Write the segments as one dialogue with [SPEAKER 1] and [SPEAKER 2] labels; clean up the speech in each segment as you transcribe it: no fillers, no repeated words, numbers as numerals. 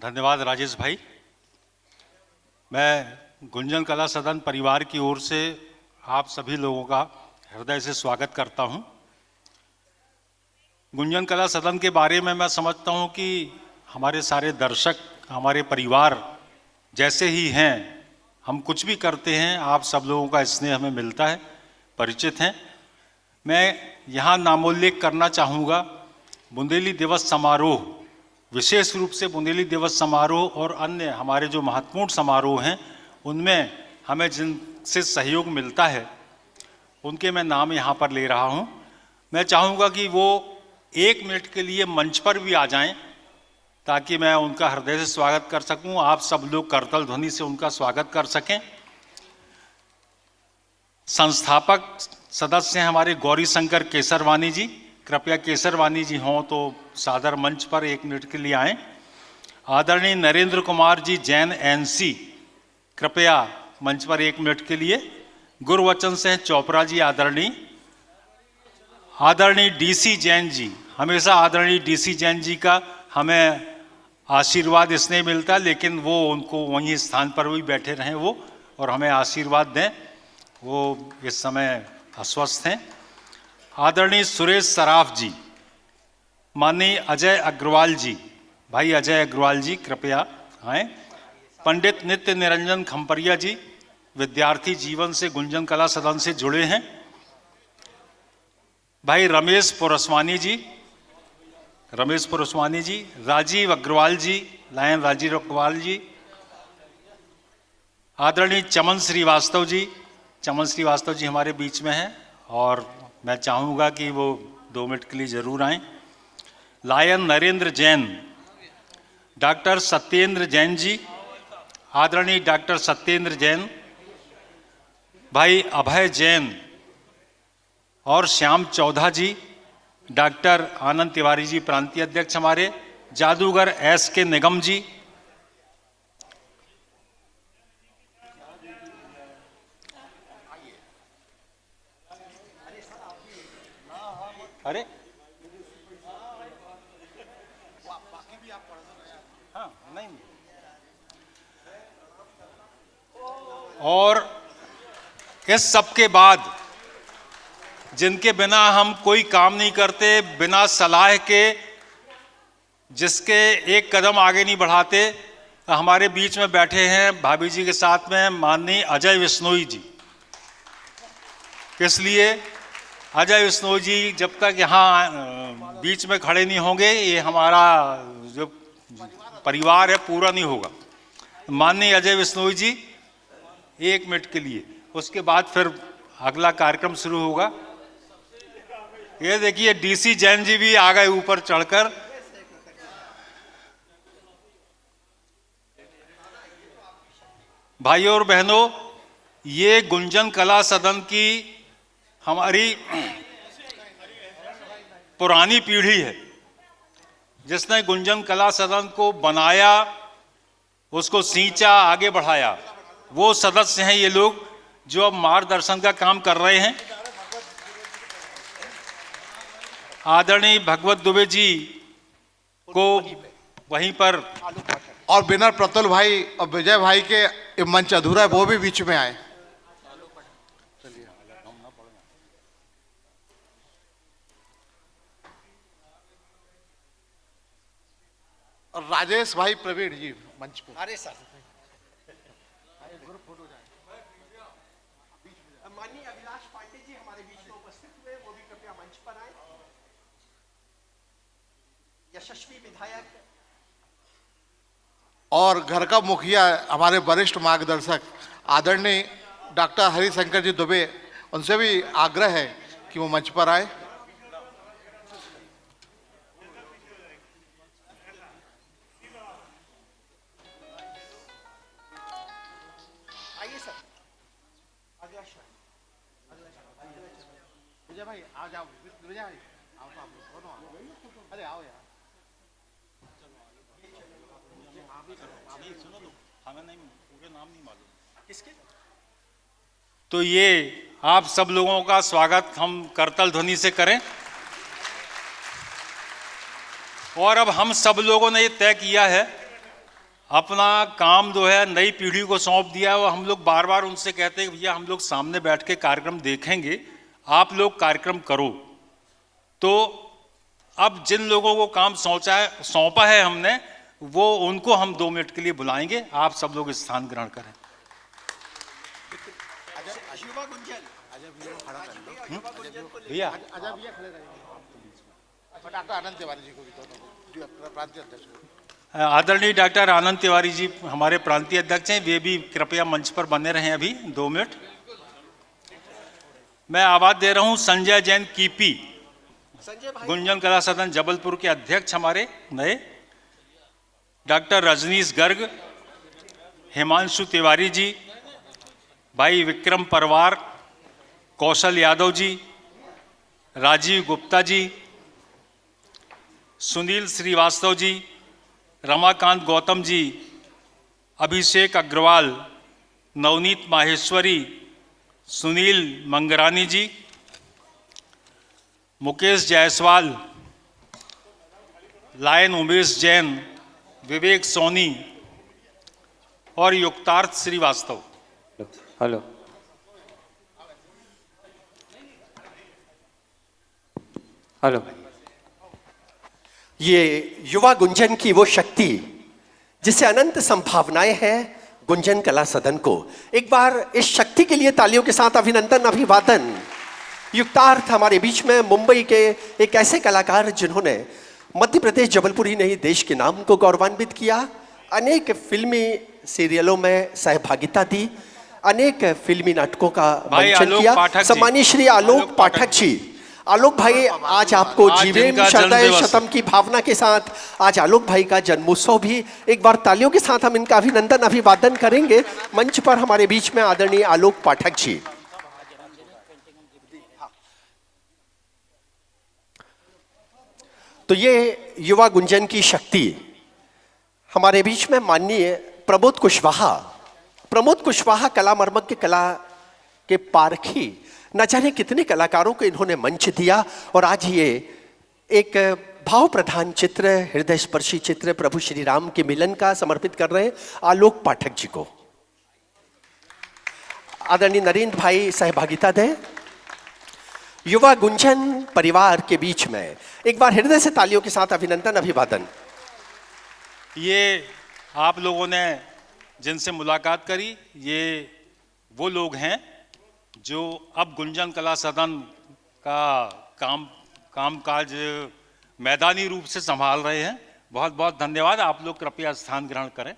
[SPEAKER 1] धन्यवाद राजेश भाई। मैं गुंजन कला सदन परिवार की ओर से आप सभी लोगों का हृदय से स्वागत करता हूं। गुंजन कला सदन के बारे में मैं समझता हूं कि हमारे सारे दर्शक हमारे परिवार जैसे ही हैं। हम कुछ भी करते हैं, आप सब लोगों का स्नेह हमें मिलता है, परिचित हैं। मैं यहाँ नामोल्लेख करना चाहूँगा बुंदेली दिवस समारोह, विशेष रूप से बुंदेली दिवस समारोह और अन्य हमारे जो महत्वपूर्ण समारोह हैं उनमें हमें जिनसे सहयोग मिलता है उनके मैं नाम यहाँ पर ले रहा हूँ। मैं चाहूँगा कि वो 1 मिनट के लिए मंच पर भी आ जाएं ताकि मैं उनका हृदय से स्वागत कर सकूं, आप सब लोग करतल ध्वनि से उनका स्वागत कर सकें। संस्थापक सदस्य हैं हमारे गौरी शंकर केसरवानी जी। कृपया केसरवानी जी हों तो सादर मंच पर 1 मिनट के लिए आएं। आदरणीय नरेंद्र कुमार जी जैन एनसी, कृपया मंच पर 1 मिनट के लिए। गुरुवचन से चोपड़ा जी आदरणीय डीसी जैन जी, हमेशा आदरणीय डीसी जैन जी का हमें आशीर्वाद इसलिए मिलता है, लेकिन वो उनको वहीं स्थान पर भी बैठे रहें वो और हमें आशीर्वाद दें। वो इस समय अस्वस्थ हैं। आदरणीय सुरेश सराफ जी, माननीय अजय अग्रवाल जी, भाई अजय अग्रवाल जी कृपया आएँ। पंडित नित्य निरंजन खम्परिया जी, विद्यार्थी जीवन से गुंजन कला सदन से जुड़े हैं। भाई रमेश पुरस्वानी जी, राजीव अग्रवाल जी, लायन राजीव अग्रवाल जी। आदरणीय चमन श्रीवास्तव जी हमारे बीच में हैं और मैं चाहूँगा कि वो 2 मिनट के लिए जरूर आएं। लायन नरेंद्र जैन, डॉक्टर सत्येंद्र जैन जी, आदरणीय डॉक्टर सत्येंद्र जैन, भाई अभय जैन और श्याम चौधा जी, डॉक्टर आनंद तिवारी जी प्रांतीय अध्यक्ष हमारे, जादूगर एस के निगम जी, अरे हाँ नहीं, और इस सब के बाद जिनके बिना हम कोई काम नहीं करते, बिना सलाह के जिसके एक कदम आगे नहीं बढ़ाते, हमारे बीच में बैठे हैं भाभी जी के साथ में माननीय अजय विश्नोई जी। इसलिए अजय विश्नोई जी जब तक यहाँ बीच में खड़े नहीं होंगे ये हमारा जो परिवार है पूरा नहीं होगा। माननीय अजय विश्नोई जी 1 मिनट के लिए, उसके बाद फिर अगला कार्यक्रम शुरू होगा। ये देखिए डीसी जैन जी भी आ गए ऊपर चढ़कर। भाइयों और बहनों, ये गुंजन कला सदन की हमारी पुरानी पीढ़ी है जिसने गुंजन कला सदन को बनाया, उसको सींचा, आगे बढ़ाया। वो सदस्य हैं ये लोग जो अब मार्गदर्शन का काम कर रहे हैं। आदरणीय भगवत दुबे जी को वहीं पर,
[SPEAKER 2] और बिना प्रतुल भाई और विजय भाई के मंच अधूरा है, वो भी बीच में आए। और राजेश भाई प्रवीण जी मंच पे।
[SPEAKER 3] अरे सर, माननीय अभिलाष पांडे जी हमारे बीच में उपस्थित हुए, वो भी कृपया मंच पर आए। यशस्वी विधायक
[SPEAKER 2] और घर का मुखिया हमारे वरिष्ठ मार्गदर्शक आदरणीय डॉक्टर हरिशंकर जी दुबे, उनसे भी आग्रह है कि वो मंच पर आए।
[SPEAKER 3] आइए सर।
[SPEAKER 2] विजय भाई आ जाओ, विजय भाई आओ, आप दोनों आओ। अरे आओ यार।
[SPEAKER 1] सुनो तो, हमें नहीं, पूरे नाम नहीं मालूम किसके। तो ये आप सब लोगों का स्वागत हम करतल ध्वनि से करें। और अब हम सब लोगों ने ये तय किया है अपना काम जो है नई पीढ़ी को सौंप दिया और हम लोग बार बार उनसे कहते हैं कि भैया हम लोग सामने बैठ के कार्यक्रम देखेंगे, आप लोग कार्यक्रम करो। तो अब जिन लोगों को काम सौंपा है हमने, वो उनको हम 2 मिनट के लिए बुलाएंगे। आप सब लोग स्थान ग्रहण करें।
[SPEAKER 3] युवा गुंजन
[SPEAKER 1] भैया
[SPEAKER 2] डॉक्टर आनंद तिवारी जी को भी दोनों प्रांतीय अध्यक्ष को।
[SPEAKER 1] आदरणीय डॉक्टर आनंद तिवारी जी हमारे प्रांतीय अध्यक्ष हैं, वे भी कृपया मंच पर बने रहें अभी 2 मिनट। मैं आवाज दे रहा हूं संजय जैन कीपी, गुंजन कला सदन जबलपुर के अध्यक्ष हमारे नए। डॉक्टर रजनीश गर्ग, हिमांशु तिवारी जी, भाई विक्रम परवार, कौशल यादव जी, राजीव गुप्ता जी, सुनील श्रीवास्तव जी, रमाकांत गौतम जी, अभिषेक अग्रवाल, नवनीत माहेश्वरी, सुनील मंगरानी जी, मुकेश जायसवाल, लायन उमेश जैन, विवेक सोनी और युक्तार्थ श्रीवास्तव।
[SPEAKER 4] Hello, hello.
[SPEAKER 5] ये युवा गुंजन की वो शक्ति जिससे अनंत संभावनाएं हैं गुंजन कला सदन को। एक बार इस शक्ति के लिए तालियों के साथ अभिनंदन, अभिवादन। युक्तार्थ हमारे बीच में मुंबई के एक ऐसे कलाकार जिन्होंने मध्य प्रदेश जबलपुर ही नहीं देश के नाम को गौरवान्वित किया, अनेक फिल्मी सीरियलों में सहभागिता दी, अनेक फिल्मी नाटकों का मंचन किया। सम्मानीय श्री आलोक पाठक जी। आलोक भाई, आज आपको जीवेम शरदय शतम की भावना के साथ आज आलोक भाई का जन्मोत्सव भी, एक बार तालियों के साथ हम इनका अभिनंदन, अभिवादन करेंगे। मंच पर हमारे बीच में आदरणीय आलोक पाठक जी। तो ये युवा गुंजन की शक्ति हमारे बीच में माननीय प्रमोद कुशवाहा कला मर्मज्ञ, कला के पारखी, न जाने कितने कलाकारों को इन्होंने मंच दिया और आज ये एक भाव प्रधान चित्र, हृदय स्पर्शी चित्र प्रभु श्री राम के मिलन का समर्पित कर रहे हैं आलोक पाठक जी को। आदरणीय नरेंद्र भाई सहभागिता दें। युवा गुंजन परिवार के बीच में एक बार हृदय से तालियों के साथ अभिनंदन, अभिवादन।
[SPEAKER 1] ये आप लोगों ने जिनसे मुलाकात करी, ये वो लोग हैं जो अब गुंजन कला सदन का कामकाज मैदानी रूप से संभाल रहे हैं। बहुत बहुत धन्यवाद। आप लोग कृपया स्थान ग्रहण करें।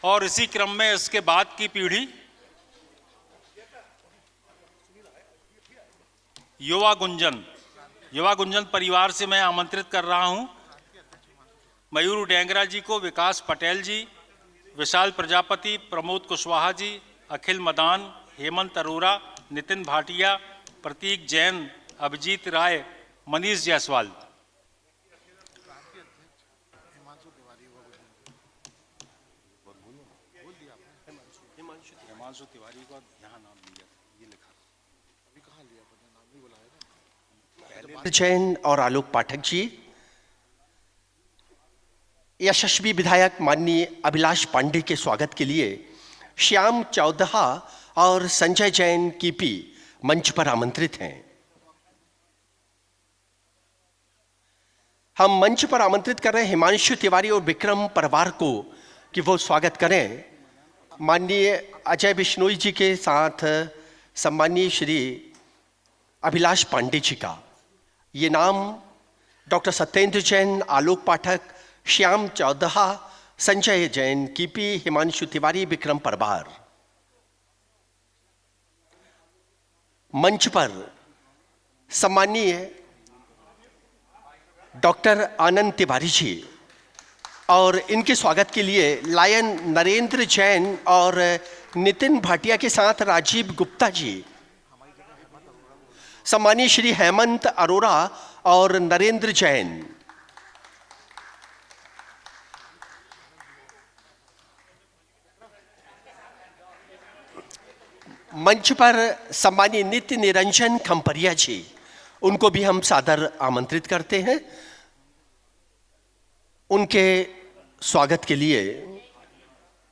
[SPEAKER 1] और इसी क्रम में इसके बाद की पीढ़ी युवा गुंजन परिवार से मैं आमंत्रित कर रहा हूं मयूर डेंगरा जी को, विकास पटेल जी, विशाल प्रजापति, प्रमोद कुशवाहा जी, अखिल मदान, हेमंत अरोरा, नितिन भाटिया, प्रतीक जैन, अभिजीत राय, मनीष जायसवाल। हिमांशु तिवारी को यहाँ नाम दिया, ये लिखा अभी कहाँ लिया, नाम भी बुलाया ना।
[SPEAKER 5] जैन और आलोक पाठक जी, यशस्वी विधायक माननीय अभिलाष पांडे के स्वागत के लिए श्याम चौदहा और संजय जैन कीपी मंच पर आमंत्रित हैं। हम मंच पर आमंत्रित कर रहे हैं हिमांशु तिवारी और विक्रम परवार को कि वो स्वागत करें। माननीय अजय बिश्नोई जी के साथ सम्मानीय श्री अभिलाष पांडे जी का। ये नाम डॉक्टर सत्येंद्र जैन, आलोक पाठक, श्याम चौदहा, संजय जैन कीपी, हिमांशु तिवारी, विक्रम परवार। मंच पर सम्मानीय डॉक्टर आनंद तिवारी जी और इनके स्वागत के लिए लायन नरेंद्र जैन और नितिन भाटिया के साथ राजीव गुप्ता जी, सम्मानीय श्री हेमंत अरोरा और नरेंद्र जैन। मंच पर सम्मानीय नित्य निरंजन खंपरिया जी, उनको भी हम सादर आमंत्रित करते हैं। उनके स्वागत के लिए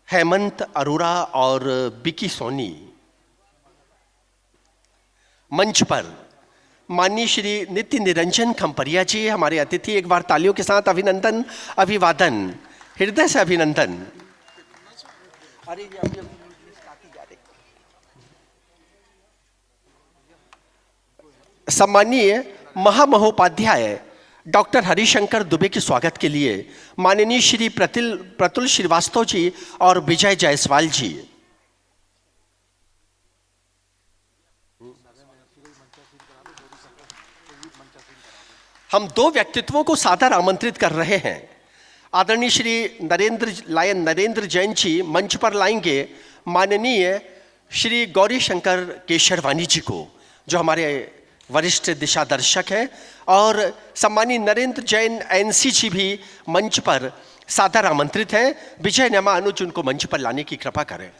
[SPEAKER 5] हेमंत अरोड़ा और बिकी सोनी मंच पर माननीय श्री नित्य निरंजन खम्परिया जी हमारे अतिथि, एक बार तालियों के साथ अभिनंदन, अभिवादन, हृदय से अभिनंदन। सम्मानीय महामहोपाध्याय डॉक्टर हरिशंकर दुबे के स्वागत के लिए माननीय श्री प्रतुल श्रीवास्तव जी और विजय जायसवाल जी। हम दो व्यक्तित्वों को सादर आमंत्रित कर रहे हैं। आदरणीय श्री नरेंद्र जैन जी मंच पर लाएंगे माननीय श्री गौरी शंकर केशरवानी जी को, जो हमारे वरिष्ठ दिशा दर्शक हैं, और सम्मानीय नरेंद्र जैन एनसी जी भी मंच पर सादर आमंत्रित हैं। विजय नमा अनुज उनको मंच पर लाने की कृपा करें।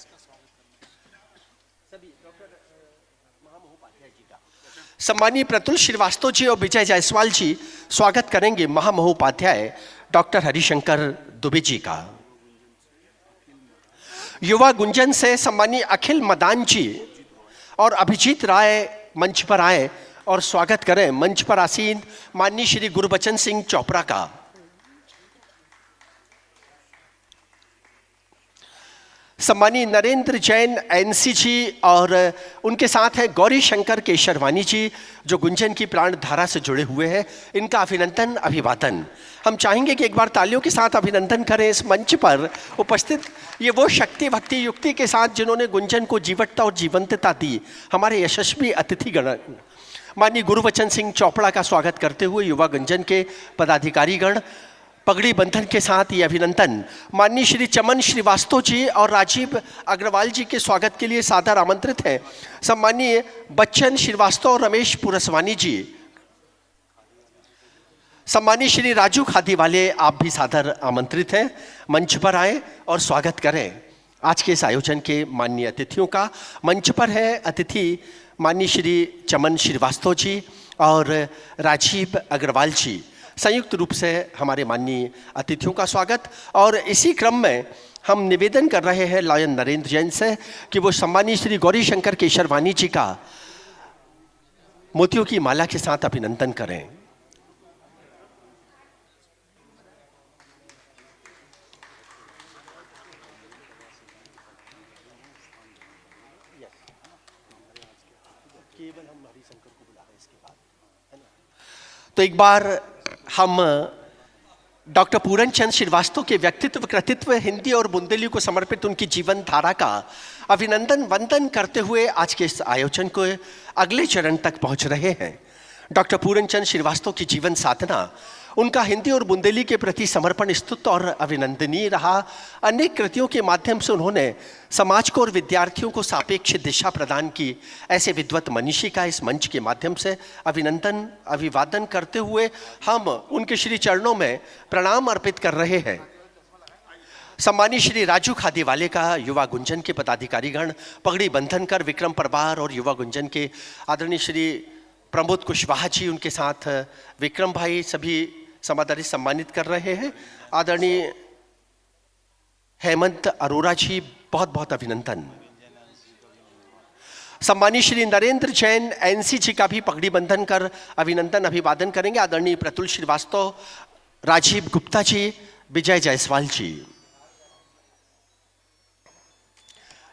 [SPEAKER 5] सम्मानीय प्रतुल श्रीवास्तव जी और विजय जायसवाल जी स्वागत करेंगे महामहोपाध्याय डॉक्टर हरिशंकर दुबे जी का। युवा गुंजन से सम्मानीय अखिल मदान जी और अभिजीत राय मंच पर आए और स्वागत करें मंच पर आसीन माननीय श्री गुरबचन सिंह चोपड़ा का। सम्मानीय नरेंद्र जैन एनसी जी और उनके साथ हैं गौरी शंकर केशरवानी जी, जो गुंजन की प्राण धारा से जुड़े हुए हैं। इनका अभिनंदन, अभिवादन। हम चाहेंगे कि एक बार तालियों के साथ अभिनंदन करें इस मंच पर उपस्थित ये वो शक्ति भक्ति युक्ति के साथ जिन्होंने गुंजन को जीवटता और जीवंतता दी, हमारे यशस्वी अतिथिगण। माननीय गुरबचन सिंह चोपड़ा का स्वागत करते हुए युवा गुंजन के पदाधिकारीगण पगड़ी बंधन के साथ ये अभिनंदन। माननीय श्री चमन श्रीवास्तव जी और राजीव अग्रवाल जी के स्वागत के लिए सादर आमंत्रित हैं। सम्मानीय बच्चन श्रीवास्तव और रमेश पुरसवानी जी। सम्मानीय श्री राजू खादीवाले, आप भी सादर आमंत्रित हैं, मंच पर आए और स्वागत करें आज के इस आयोजन के माननीय अतिथियों का। मंच पर है अतिथि माननीय श्री चमन श्रीवास्तव जी और राजीव अग्रवाल जी। संयुक्त रूप से हमारे माननीय अतिथियों का स्वागत। और इसी क्रम में हम निवेदन कर रहे हैं लॉयन नरेंद्र जैन से कि वो सम्मानीय श्री गौरी शंकर केशरवानी जी का मोतियों की माला के साथ अभिनंदन करें। तो एक बार हम डॉक्टर पूरन चंद श्रीवास्तव के व्यक्तित्व, कृतित्व, हिंदी और बुंदेली को समर्पित उनकी जीवन धारा का अभिनंदन वंदन करते हुए आज के इस आयोजन को अगले चरण तक पहुंच रहे हैं। डॉक्टर पूरन चंद श्रीवास्तव की जीवन साधना, उनका हिंदी और बुंदेली के प्रति समर्पण स्तुत्य और अभिनंदनीय रहा। अनेक कृतियों के माध्यम से उन्होंने समाज को और विद्यार्थियों को सापेक्ष दिशा प्रदान की। ऐसे विद्वत मनीषी का इस मंच के माध्यम से अभिनंदन, अभिवादन करते हुए हम उनके श्री चरणों में प्रणाम अर्पित कर रहे हैं। सम्मानीय श्री राजू खादीवाले का युवा गुंजन के पदाधिकारीगण पगड़ी बंधन कर विक्रम परवार और युवा गुंजन के आदरणीय श्री प्रमोद कुशवाहा जी, उनके साथ विक्रम भाई, सभी समादरी सम्मानित कर रहे हैं। आदरणीय हेमंत अरोड़ा जी, बहुत बहुत अभिनंदन। सम्मानीय श्री नरेंद्र जैन एनसी जी का भी पगड़ी बंधन कर अभिनंदन, अभिवादन करेंगे। आदरणीय प्रतुल श्रीवास्तव, राजीव गुप्ता जी, विजय जायसवाल जी।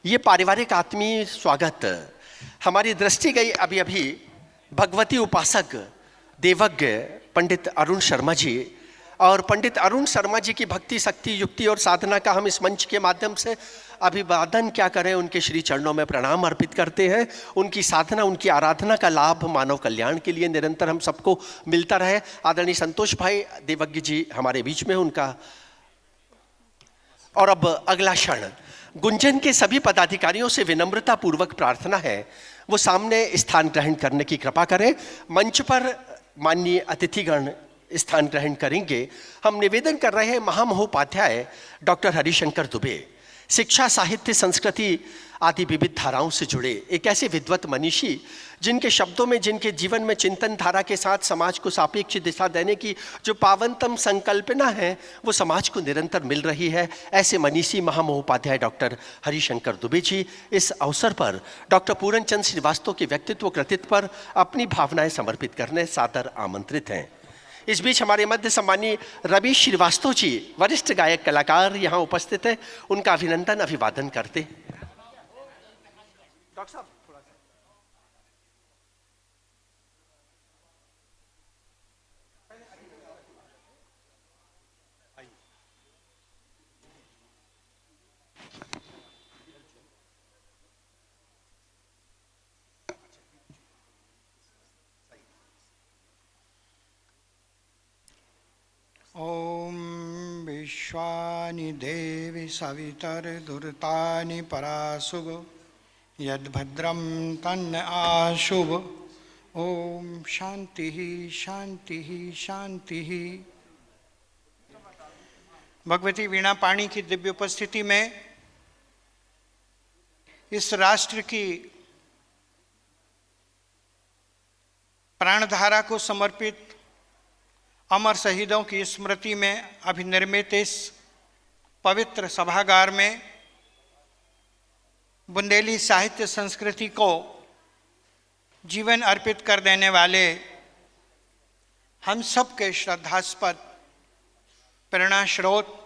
[SPEAKER 5] ये पारिवारिक आत्मीय स्वागत हमारी दृष्टि गई अभी अभी भगवती उपासक देवज्ञ पंडित अरुण शर्मा जी, और पंडित अरुण शर्मा जी की भक्ति, शक्ति, युक्ति और साधना का हम इस मंच के माध्यम से अभिवादन क्या करें, उनके श्री चरणों में प्रणाम अर्पित करते हैं। उनकी साधना, उनकी आराधना का लाभ मानव कल्याण के लिए निरंतर हम सबको मिलता रहे। आदरणीय संतोष भाई देवज्ञ जी हमारे बीच में, उनका। और अब अगला क्षण गुंजन के सभी पदाधिकारियों से विनम्रता पूर्वक प्रार्थना है वो सामने स्थान ग्रहण करने की कृपा करें। मंच पर माननीय अतिथिगण स्थान ग्रहण करेंगे। हम निवेदन कर रहे हैं महामहोपाध्याय डॉक्टर हरिशंकर दुबे, शिक्षा, साहित्य, संस्कृति आदि विविध धाराओं से जुड़े एक ऐसे विद्वत मनीषी जिनके शब्दों में, जिनके जीवन में चिंतन धारा के साथ समाज को सापेक्ष दिशा देने की जो पावनतम संकल्पना है वो समाज को निरंतर मिल रही है। ऐसे मनीषी महामहोपाध्याय डॉक्टर हरिशंकर दुबे जी इस अवसर पर डॉक्टर पूरनचंद श्रीवास्तव के व्यक्तित्व कृतित्व पर अपनी भावनाएं समर्पित करने सादर आमंत्रित हैं। इस बीच हमारे मध्य सम्मानीय रवि श्रीवास्तव जी वरिष्ठ गायक कलाकार यहाँ उपस्थित हैं, उनका अभिनंदन अभिवादन करते। डॉक्टर साहब थोड़ा सा।
[SPEAKER 6] ॐ विश्वानि देवि सवितर्दुर्तानि पराशुभ यद्भद्रं तन्न आशुभ। ॐ शान्तिः शान्तिः शान्तिः। भगवती वीणा पाणी की दिव्य उपस्थिति में इस राष्ट्र की प्राणधारा को समर्पित अमर शहीदों की स्मृति में अभिनिर्मित इस पवित्र सभागार में बुंदेली साहित्य संस्कृति को जीवन अर्पित कर देने वाले हम सब के श्रद्धास्पद प्रेरणास्रोत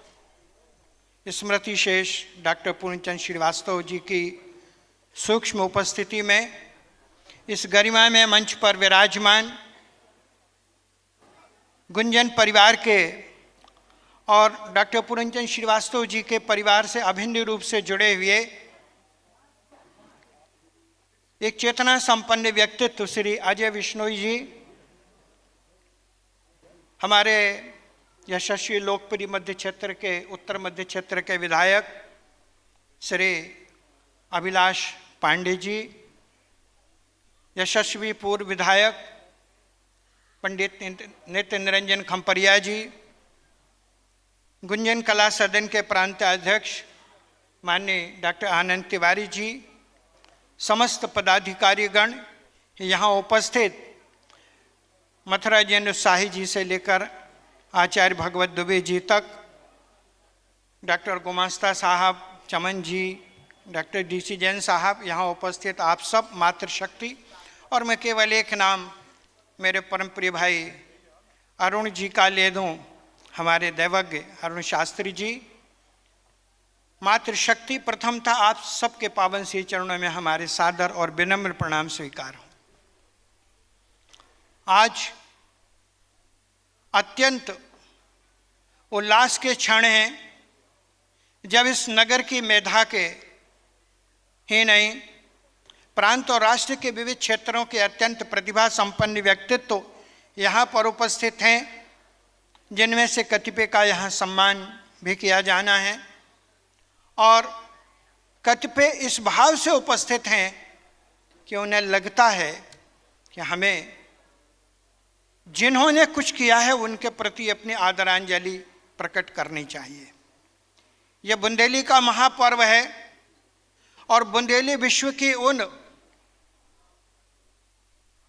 [SPEAKER 6] स्मृति शेष डॉक्टर पूर्णचंद श्रीवास्तव जी की सूक्ष्म उपस्थिति में इस गरिमा में मंच पर विराजमान गुंजन परिवार के और डॉक्टर पूरनचंद श्रीवास्तव जी के परिवार से अभिन्न रूप से जुड़े हुए एक चेतना संपन्न व्यक्तित्व श्री अजय विश्नोई जी, हमारे यशस्वी लोकप्रिय मध्य क्षेत्र के उत्तर मध्य क्षेत्र के विधायक श्री अभिलाष पांडे जी, यशस्वी पूर्व विधायक पंडित नित्य निरंजन खंपरिया जी, गुंजन कला सदन के प्रांत अध्यक्ष माननीय डॉक्टर आनंद तिवारी जी, समस्त पदाधिकारीगण यहाँ उपस्थित, मथुरा जैन उत्साही जी से लेकर आचार्य भगवत दुबे जी तक, डॉक्टर गुमास्ता साहब, चमन जी, डॉक्टर DC जैन साहब, यहाँ उपस्थित आप सब मातृशक्ति, और मैं केवल एक नाम मेरे परम प्रिय भाई अरुण जी का ले दूं, हमारे दैवज्ञ अरुण शास्त्री जी। मातृशक्ति प्रथमतः आप सबके पावन श्री चरणों में हमारे सादर और विनम्र प्रणाम स्वीकार हो। आज अत्यंत उल्लास के क्षण हैं जब इस नगर की मेधा के ही नहीं प्रांत और राष्ट्र के विविध क्षेत्रों के अत्यंत प्रतिभा संपन्न व्यक्तित्व यहाँ पर उपस्थित हैं, जिनमें से कतिपय का यहाँ सम्मान भी किया जाना है और कतिपय इस भाव से उपस्थित हैं कि उन्हें लगता है कि हमें जिन्होंने कुछ किया है उनके प्रति अपनी आदरांजलि प्रकट करनी चाहिए। यह बुंदेली का महापर्व है और बुंदेली विश्व की उन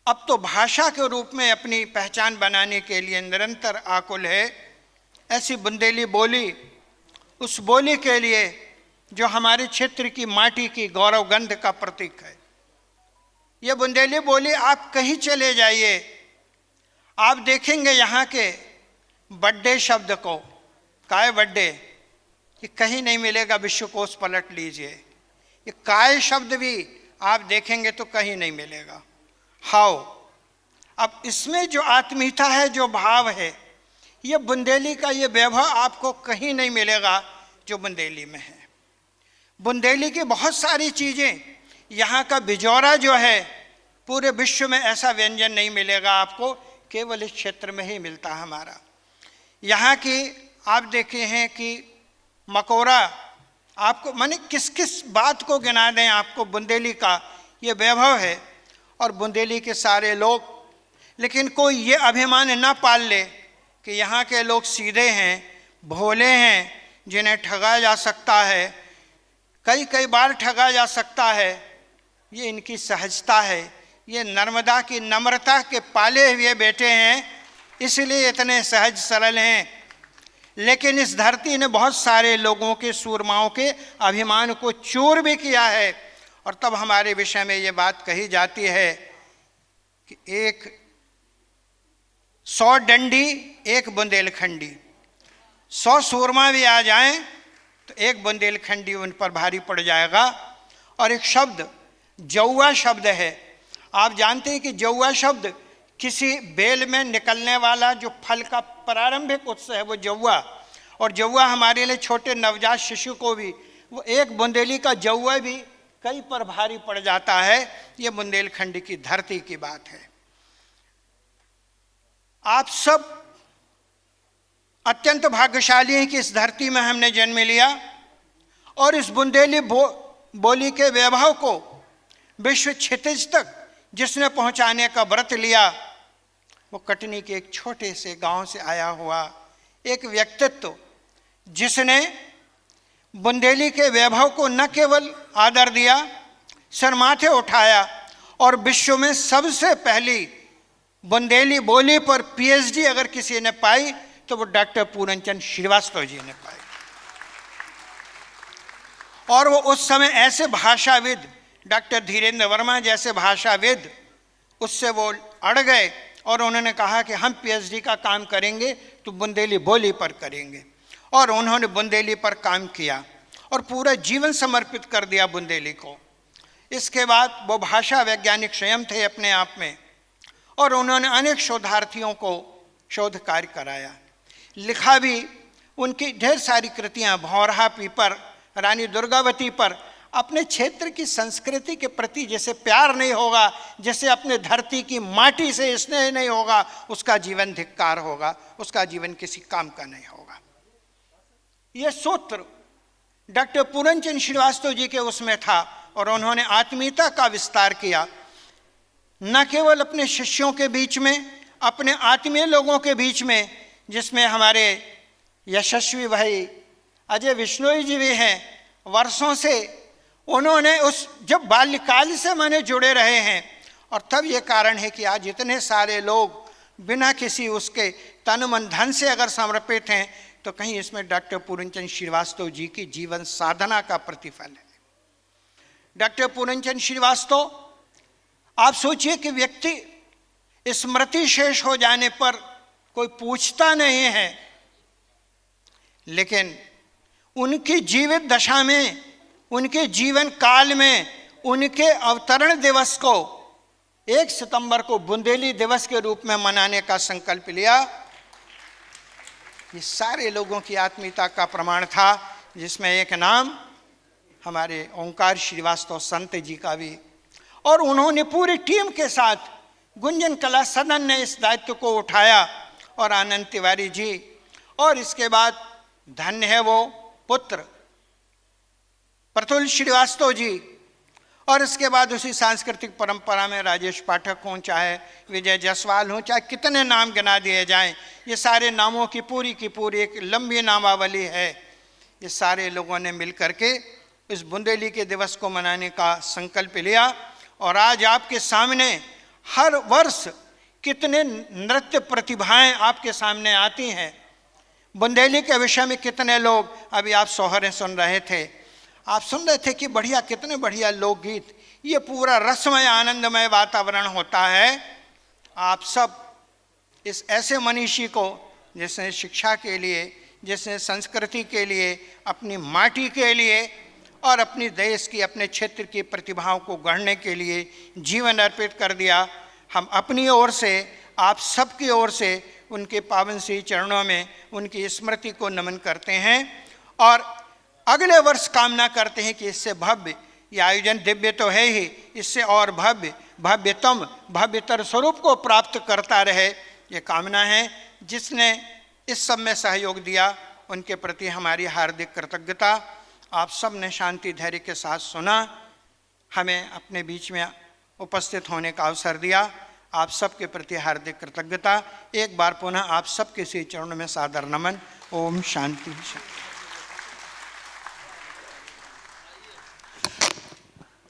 [SPEAKER 6] अब तो भाषा के रूप में अपनी पहचान बनाने के लिए निरंतर आकुल है। ऐसी बुंदेली बोली, उस बोली के लिए जो हमारे क्षेत्र की माटी की गौरव गंध का प्रतीक है। यह बुंदेली बोली आप कहीं चले जाइए, आप देखेंगे यहाँ के बर्थडे शब्द को, काय बर्थडे, ये कहीं नहीं मिलेगा। विश्वकोश पलट लीजिए, ये काय शब्द भी आप देखेंगे तो कहीं नहीं मिलेगा। हाउ, अब इसमें जो आत्मीयता है, जो भाव है, ये बुंदेली का ये वैभव आपको कहीं नहीं मिलेगा जो बुंदेली में है। बुंदेली की बहुत सारी चीज़ें, यहाँ का बिजौरा जो है, पूरे विश्व में ऐसा व्यंजन नहीं मिलेगा आपको, केवल इस क्षेत्र में ही मिलता है हमारा। यहाँ की आप देखे हैं कि मकोरा, आपको माने किस किस बात को गिना दें, आपको बुंदेली का ये वैभव है और बुंदेली के सारे लोग, लेकिन कोई ये अभिमान ना पाल ले कि यहाँ के लोग सीधे हैं, भोले हैं, जिन्हें ठगा जा सकता है, कई कई बार ठगा जा सकता है। ये इनकी सहजता है, ये नर्मदा की नम्रता के पाले हुए बेटे हैं, इसलिए इतने सहज सरल हैं। लेकिन इस धरती ने बहुत सारे लोगों के, सूरमाओं के अभिमान को चूर भी किया है। और तब हमारे विषय में ये बात कही जाती है कि 100 डंडी 1 बुंदेलखंडी, 100 सूरमा भी आ जाएं तो 1 बुंदेलखंडी उन पर भारी पड़ जाएगा। और एक शब्द जौआ शब्द है। आप जानते हैं कि जौआ शब्द किसी बेल में निकलने वाला जो फल का प्रारंभिक उत्स है वो जौआ। और जौआ हमारे लिए छोटे नवजात शिशु को भी, वो 1 बुंदेली का जौआ भी कई पर भारी पड़ जाता है। ये बुंदेलखंड की धरती की बात है। आप सब अत्यंत भाग्यशाली हैं कि इस धरती में हमने जन्म लिया और इस बुंदेली बोली के वैभव को विश्व क्षितिज तक जिसने पहुंचाने का व्रत लिया, वो कटनी के एक छोटे से गांव से आया हुआ एक व्यक्तित्व, जिसने बुंदेली के वैभव को न केवल आदर दिया, सर माथे उठाया और विश्व में सबसे पहली बुंदेली बोली पर पीएचडी अगर किसी ने पाई तो वो डॉक्टर पूरनचंद श्रीवास्तव जी ने पाई। और वो उस समय ऐसे भाषाविद, डॉक्टर धीरेन्द्र वर्मा जैसे भाषाविद, उससे वो अड़ गए और उन्होंने कहा कि हम पीएचडी का काम करेंगे तो बुंदेली बोली पर करेंगे। और उन्होंने बुंदेली पर काम किया और पूरा जीवन समर्पित कर दिया बुंदेली को। इसके बाद वो भाषा वैज्ञानिक स्वयं थे अपने आप में, और उन्होंने अनेक शोधार्थियों को शोध कार्य कराया, लिखा भी। उनकी ढेर सारी कृतियाँ भौरहा पीपर, रानी दुर्गावती पर, अपने क्षेत्र की संस्कृति के प्रति जैसे प्यार नहीं होगा, जैसे अपने धरती की माटी से स्नेह नहीं होगा, उसका जीवन धिक्कार होगा, उसका जीवन किसी काम का नहीं होगा। यह सूत्र डॉक्टर पूरनचंद श्रीवास्तव जी के उसमें था और उन्होंने आत्मीयता का विस्तार किया, न केवल अपने शिष्यों के बीच में, अपने आत्मीय लोगों के बीच में, जिसमें हमारे यशस्वी भाई अजय बिश्नोई जी भी हैं। वर्षों से उन्होंने जब बाल्यकाल से मैंने जुड़े रहे हैं, और तब ये कारण है कि आज इतने सारे लोग बिना किसी उसके तन मन धन से अगर समर्पित हैं, तो कहीं इसमें डॉक्टर पूरनचंद श्रीवास्तव जी की जीवन साधना का प्रतिफल है। डॉक्टर पूरनचंद श्रीवास्तव, आप सोचिए कि व्यक्ति स्मृति शेष हो जाने पर कोई पूछता नहीं है, लेकिन उनकी जीवित दशा में, उनके जीवन काल में, उनके अवतरण दिवस को 1 सितंबर को बुंदेली दिवस के रूप में मनाने का संकल्प लिया। ये सारे लोगों की आत्मीयता का प्रमाण था, जिसमें एक नाम हमारे ओंकार श्रीवास्तव संत जी का भी। और उन्होंने पूरी टीम के साथ, गुंजन कला सदन ने इस दायित्व को उठाया, और आनंद तिवारी जी, और इसके बाद धन्य है वो पुत्र प्रफुल्ल श्रीवास्तव जी, और इसके बाद उसी सांस्कृतिक परंपरा में राजेश पाठक हों, चाहे विजय जायसवाल हों, चाहे कितने नाम गिना दिए जाएं, ये सारे नामों की पूरी एक लंबी नामावली है। ये सारे लोगों ने मिल करके इस बुंदेली के दिवस को मनाने का संकल्प लिया। और आज आपके सामने हर वर्ष कितने नृत्य प्रतिभाएं आपके सामने आती हैं। बुंदेली के विषय में कितने लोग, अभी आप सोहरे सुन रहे थे, आप सुन रहे थे कि बढ़िया, कितने बढ़िया लोकगीत, ये पूरा रसमय आनंदमय वातावरण होता है। आप सब इस ऐसे मनीषी को, जिसने शिक्षा के लिए, जिसने संस्कृति के लिए, अपनी माटी के लिए और अपनी देश की, अपने क्षेत्र की प्रतिभाओं को गढ़ने के लिए जीवन अर्पित कर दिया, हम अपनी ओर से, आप सबकी ओर से उनके पावन श्री चरणों में उनकी स्मृति को नमन करते हैं। और अगले वर्ष कामना करते हैं कि इससे भव्य, यह आयोजन दिव्य तो है ही, इससे और भव्य, भव्यतम, भव्यतर स्वरूप को प्राप्त करता रहे, ये कामना है। जिसने इस सब में सहयोग दिया, उनके प्रति हमारी हार्दिक कृतज्ञता। आप सब ने शांति धैर्य के साथ सुना, हमें अपने बीच में उपस्थित होने का अवसर दिया। आप सबके प्रति हार्दिक कृतज्ञता। एक बार पुनः आप सबके श्री चरणों में सादर नमन। ओम शांति शांति।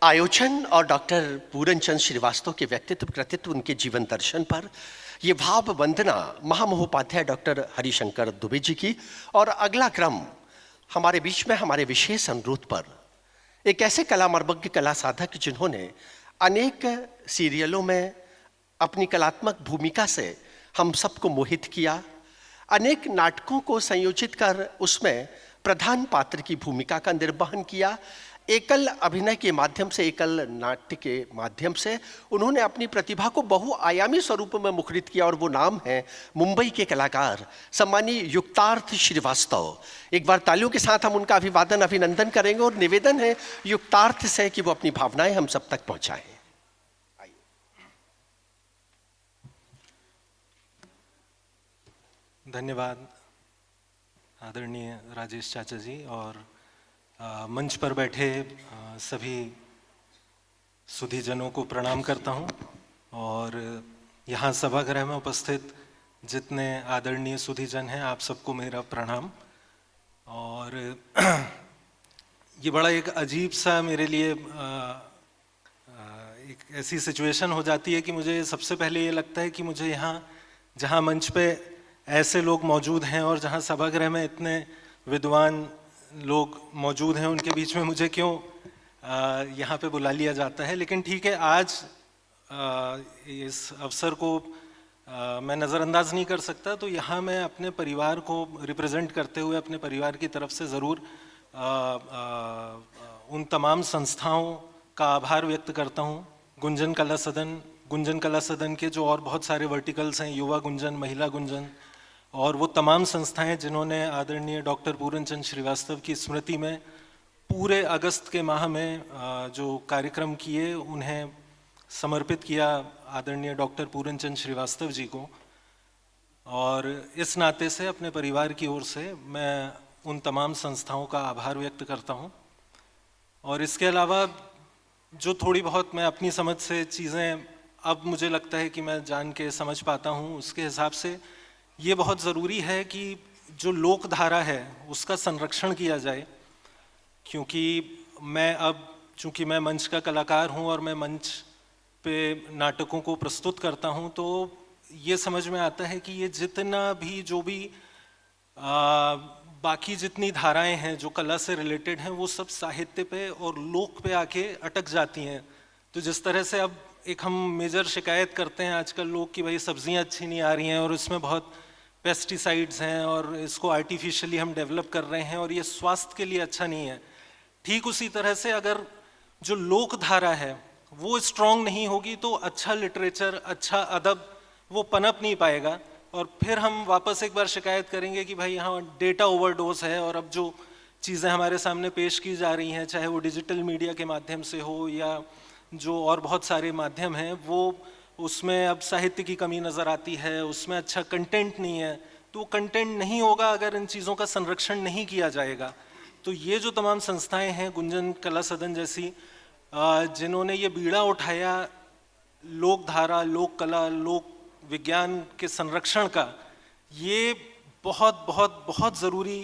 [SPEAKER 5] आयोजन और डॉक्टर पूरन चंद श्रीवास्तव के व्यक्तित्व कृतित्व उनके जीवन दर्शन पर ये भाव वंदना महामहोपाध्याय डॉक्टर हरिशंकर दुबे जी की, और अगला क्रम हमारे बीच में हमारे विशेष अनुरोध पर एक ऐसे कला मर्मज्ञ कला साधक जिन्होंने अनेक सीरियलों में अपनी कलात्मक भूमिका से हम सबको मोहित किया, अनेक नाटकों को संयोजित कर उसमें प्रधान पात्र की भूमिका का निर्वहन किया, एकल अभिनय के माध्यम से, एकल नाट्य के माध्यम से उन्होंने अपनी प्रतिभा को बहुआयामी स्वरूप में मुखरित किया, और वो नाम है मुंबई के कलाकार सम्मानीय युक्तार्थ श्रीवास्तव। एक बार तालियों के साथ हम उनका अभिवादन अभिनंदन करेंगे और निवेदन है युक्तार्थ से कि वो अपनी भावनाएं हम सब तक पहुंचाएं।
[SPEAKER 7] धन्यवाद आदरणीय राजेश चाचा जी, और मंच पर बैठे सभी सुधीजनों को प्रणाम करता हूं, और यहाँ सभागृह में उपस्थित जितने आदरणीय सुधीजन हैं आप सबको मेरा प्रणाम। और ये बड़ा एक अजीब सा मेरे लिए एक ऐसी सिचुएशन हो जाती है कि मुझे सबसे पहले ये लगता है कि मुझे यहाँ जहाँ मंच पे ऐसे लोग मौजूद हैं और जहाँ सभागृह में इतने विद्वान लोग मौजूद हैं, उनके बीच में मुझे क्यों यहाँ पे बुला लिया जाता है। लेकिन ठीक है, आज इस अवसर को मैं नज़रअंदाज नहीं कर सकता, तो यहाँ मैं अपने परिवार को रिप्रेजेंट करते हुए अपने परिवार की तरफ से ज़रूर उन तमाम संस्थाओं का आभार व्यक्त करता हूँ। गुंजन कला सदन के जो और बहुत सारे वर्टिकल्स हैं, युवा गुंजन, महिला गुंजन, और वो तमाम संस्थाएं जिन्होंने आदरणीय डॉक्टर पूरन चंद श्रीवास्तव की स्मृति में पूरे अगस्त के माह में जो कार्यक्रम किए, उन्हें समर्पित किया आदरणीय डॉक्टर पूरन चंद श्रीवास्तव जी को। और इस नाते से अपने परिवार की ओर से मैं उन तमाम संस्थाओं का आभार व्यक्त करता हूँ। और इसके अलावा जो थोड़ी बहुत मैं अपनी समझ से चीज़ें अब मुझे लगता है कि मैं जान के समझ पाता हूँ, उसके हिसाब से ये बहुत ज़रूरी है कि जो लोक धारा है उसका संरक्षण किया जाए। क्योंकि मैं अब, चूँकि मैं मंच का कलाकार हूँ और मैं मंच पे नाटकों को प्रस्तुत करता हूँ, तो ये समझ में आता है कि ये जितना भी जो भी बाकी जितनी धाराएं हैं जो कला से रिलेटेड हैं, वो सब साहित्य पे और लोक पे आके अटक जाती हैं। तो जिस तरह से अब एक हम मेजर शिकायत करते हैं आजकल लोग कि भाई सब्जियां अच्छी नहीं आ रही हैं और इसमें बहुत पेस्टिसाइड्स हैं और इसको आर्टिफिशियली हम डेवलप कर रहे हैं और ये स्वास्थ्य के लिए अच्छा नहीं है। ठीक उसी तरह से अगर जो लोक धारा है वो स्ट्रॉन्ग नहीं होगी तो अच्छा लिटरेचर, अच्छा अदब वो पनप नहीं पाएगा, और फिर हम वापस एक बार शिकायत करेंगे कि भाई यहाँ डेटा ओवरडोज है। और अब जो चीज़ें हमारे सामने पेश की जा रही हैं, चाहे वो डिजिटल मीडिया के माध्यम से हो या जो और बहुत सारे माध्यम हैं, वो उसमें अब साहित्य की कमी नज़र आती है, उसमें अच्छा कंटेंट नहीं है। तो कंटेंट नहीं होगा अगर इन चीज़ों का संरक्षण नहीं किया जाएगा। तो ये जो तमाम संस्थाएं हैं, गुंजन कला सदन जैसी, जिन्होंने ये बीड़ा उठाया लोक धारा, लोक कला, लोक विज्ञान के संरक्षण का, ये बहुत बहुत बहुत ज़रूरी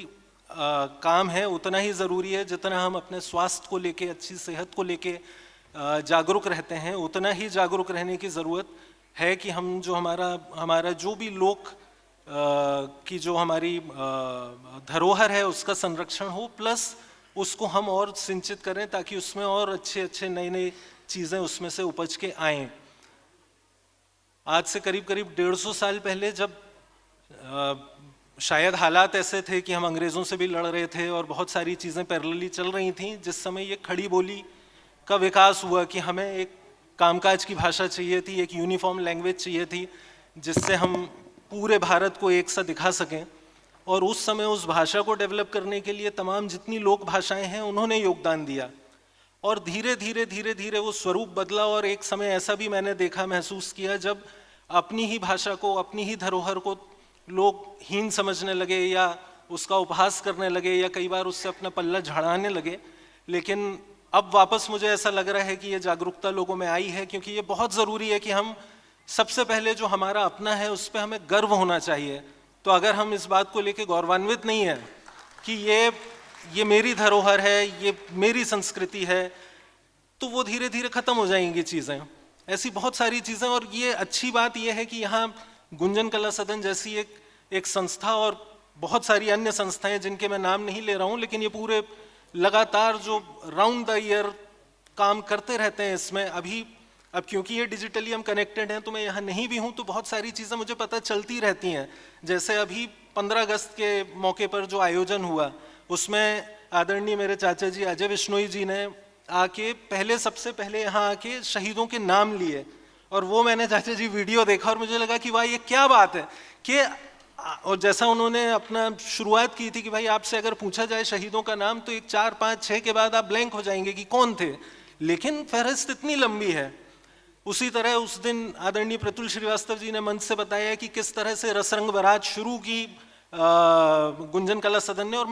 [SPEAKER 7] काम है। उतना ही ज़रूरी है जितना हम अपने स्वास्थ्य को लेके, अच्छी सेहत को लेके जागरूक रहते हैं, उतना ही जागरूक रहने की ज़रूरत है कि हम जो हमारा जो भी लोक की जो हमारी धरोहर है उसका संरक्षण हो, प्लस उसको हम और सिंचित करें ताकि उसमें और अच्छे अच्छे नई नई चीज़ें उसमें से उपज के आएँ। आज से करीब करीब 150 साल पहले जब शायद हालात ऐसे थे कि हम अंग्रेज़ों से भी लड़ रहे थे और बहुत सारी चीज़ें पैरेलली चल रही थीं, जिस समय ये खड़ी बोली का विकास हुआ कि हमें एक कामकाज की भाषा चाहिए थी, एक यूनिफॉर्म लैंग्वेज चाहिए थी जिससे हम पूरे भारत को एक सा दिखा सकें। और उस समय उस भाषा को डेवलप करने के लिए तमाम जितनी लोक भाषाएं हैं उन्होंने योगदान दिया, और धीरे धीरे धीरे धीरे वो स्वरूप बदला। और एक समय ऐसा भी मैंने देखा, महसूस किया, जब अपनी ही भाषा को, अपनी ही धरोहर को लोग हीन समझने लगे या उसका उपहास करने लगे या कई बार उससे अपना पल्ला झाड़ाने लगे। लेकिन अब वापस मुझे ऐसा लग रहा है कि ये जागरूकता लोगों में आई है, क्योंकि ये बहुत ज़रूरी है कि हम सबसे पहले जो हमारा अपना है उस पर हमें गर्व होना चाहिए। तो अगर हम इस बात को लेकर गौरवान्वित नहीं है कि ये मेरी धरोहर है, ये मेरी संस्कृति है, तो वो धीरे धीरे खत्म हो जाएंगी चीजें। ऐसी बहुत सारी चीजें, और ये अच्छी बात ये है कि यहाँ गुंजन कला सदन जैसी एक संस्था और बहुत सारी अन्य संस्थाएं जिनके मैं नाम नहीं ले रहा हूँ, लेकिन ये पूरे लगातार जो राउंड द ईयर काम करते रहते हैं इसमें। अब क्योंकि ये डिजिटली हम कनेक्टेड हैं, तो मैं यहाँ नहीं भी हूँ तो बहुत सारी चीज़ें मुझे पता चलती रहती हैं। जैसे अभी 15 अगस्त के मौके पर जो आयोजन हुआ, उसमें आदरणीय मेरे चाचा जी अजय विश्नोई जी ने आके सबसे पहले यहाँ आके शहीदों के नाम लिए, और वो मैंने चाचा जी वीडियो देखा और मुझे लगा कि वाह ये क्या बात है कि, और जैसा उन्होंने अपना शुरुआत की थी कि भाई आपसे अगर पूछा जाए शहीदों का नाम तो 1 4 5 6 के बाद आप ब्लैंक हो जाएंगे कि कौन थे, लेकिन फहरिस्त इतनी लंबी है। उसी तरह उस दिन आदरणीय प्रतुल श्रीवास्तव जी ने मंच से बताया कि किस तरह से रसरंग बारात शुरू की गुंजन कला सदन ने, और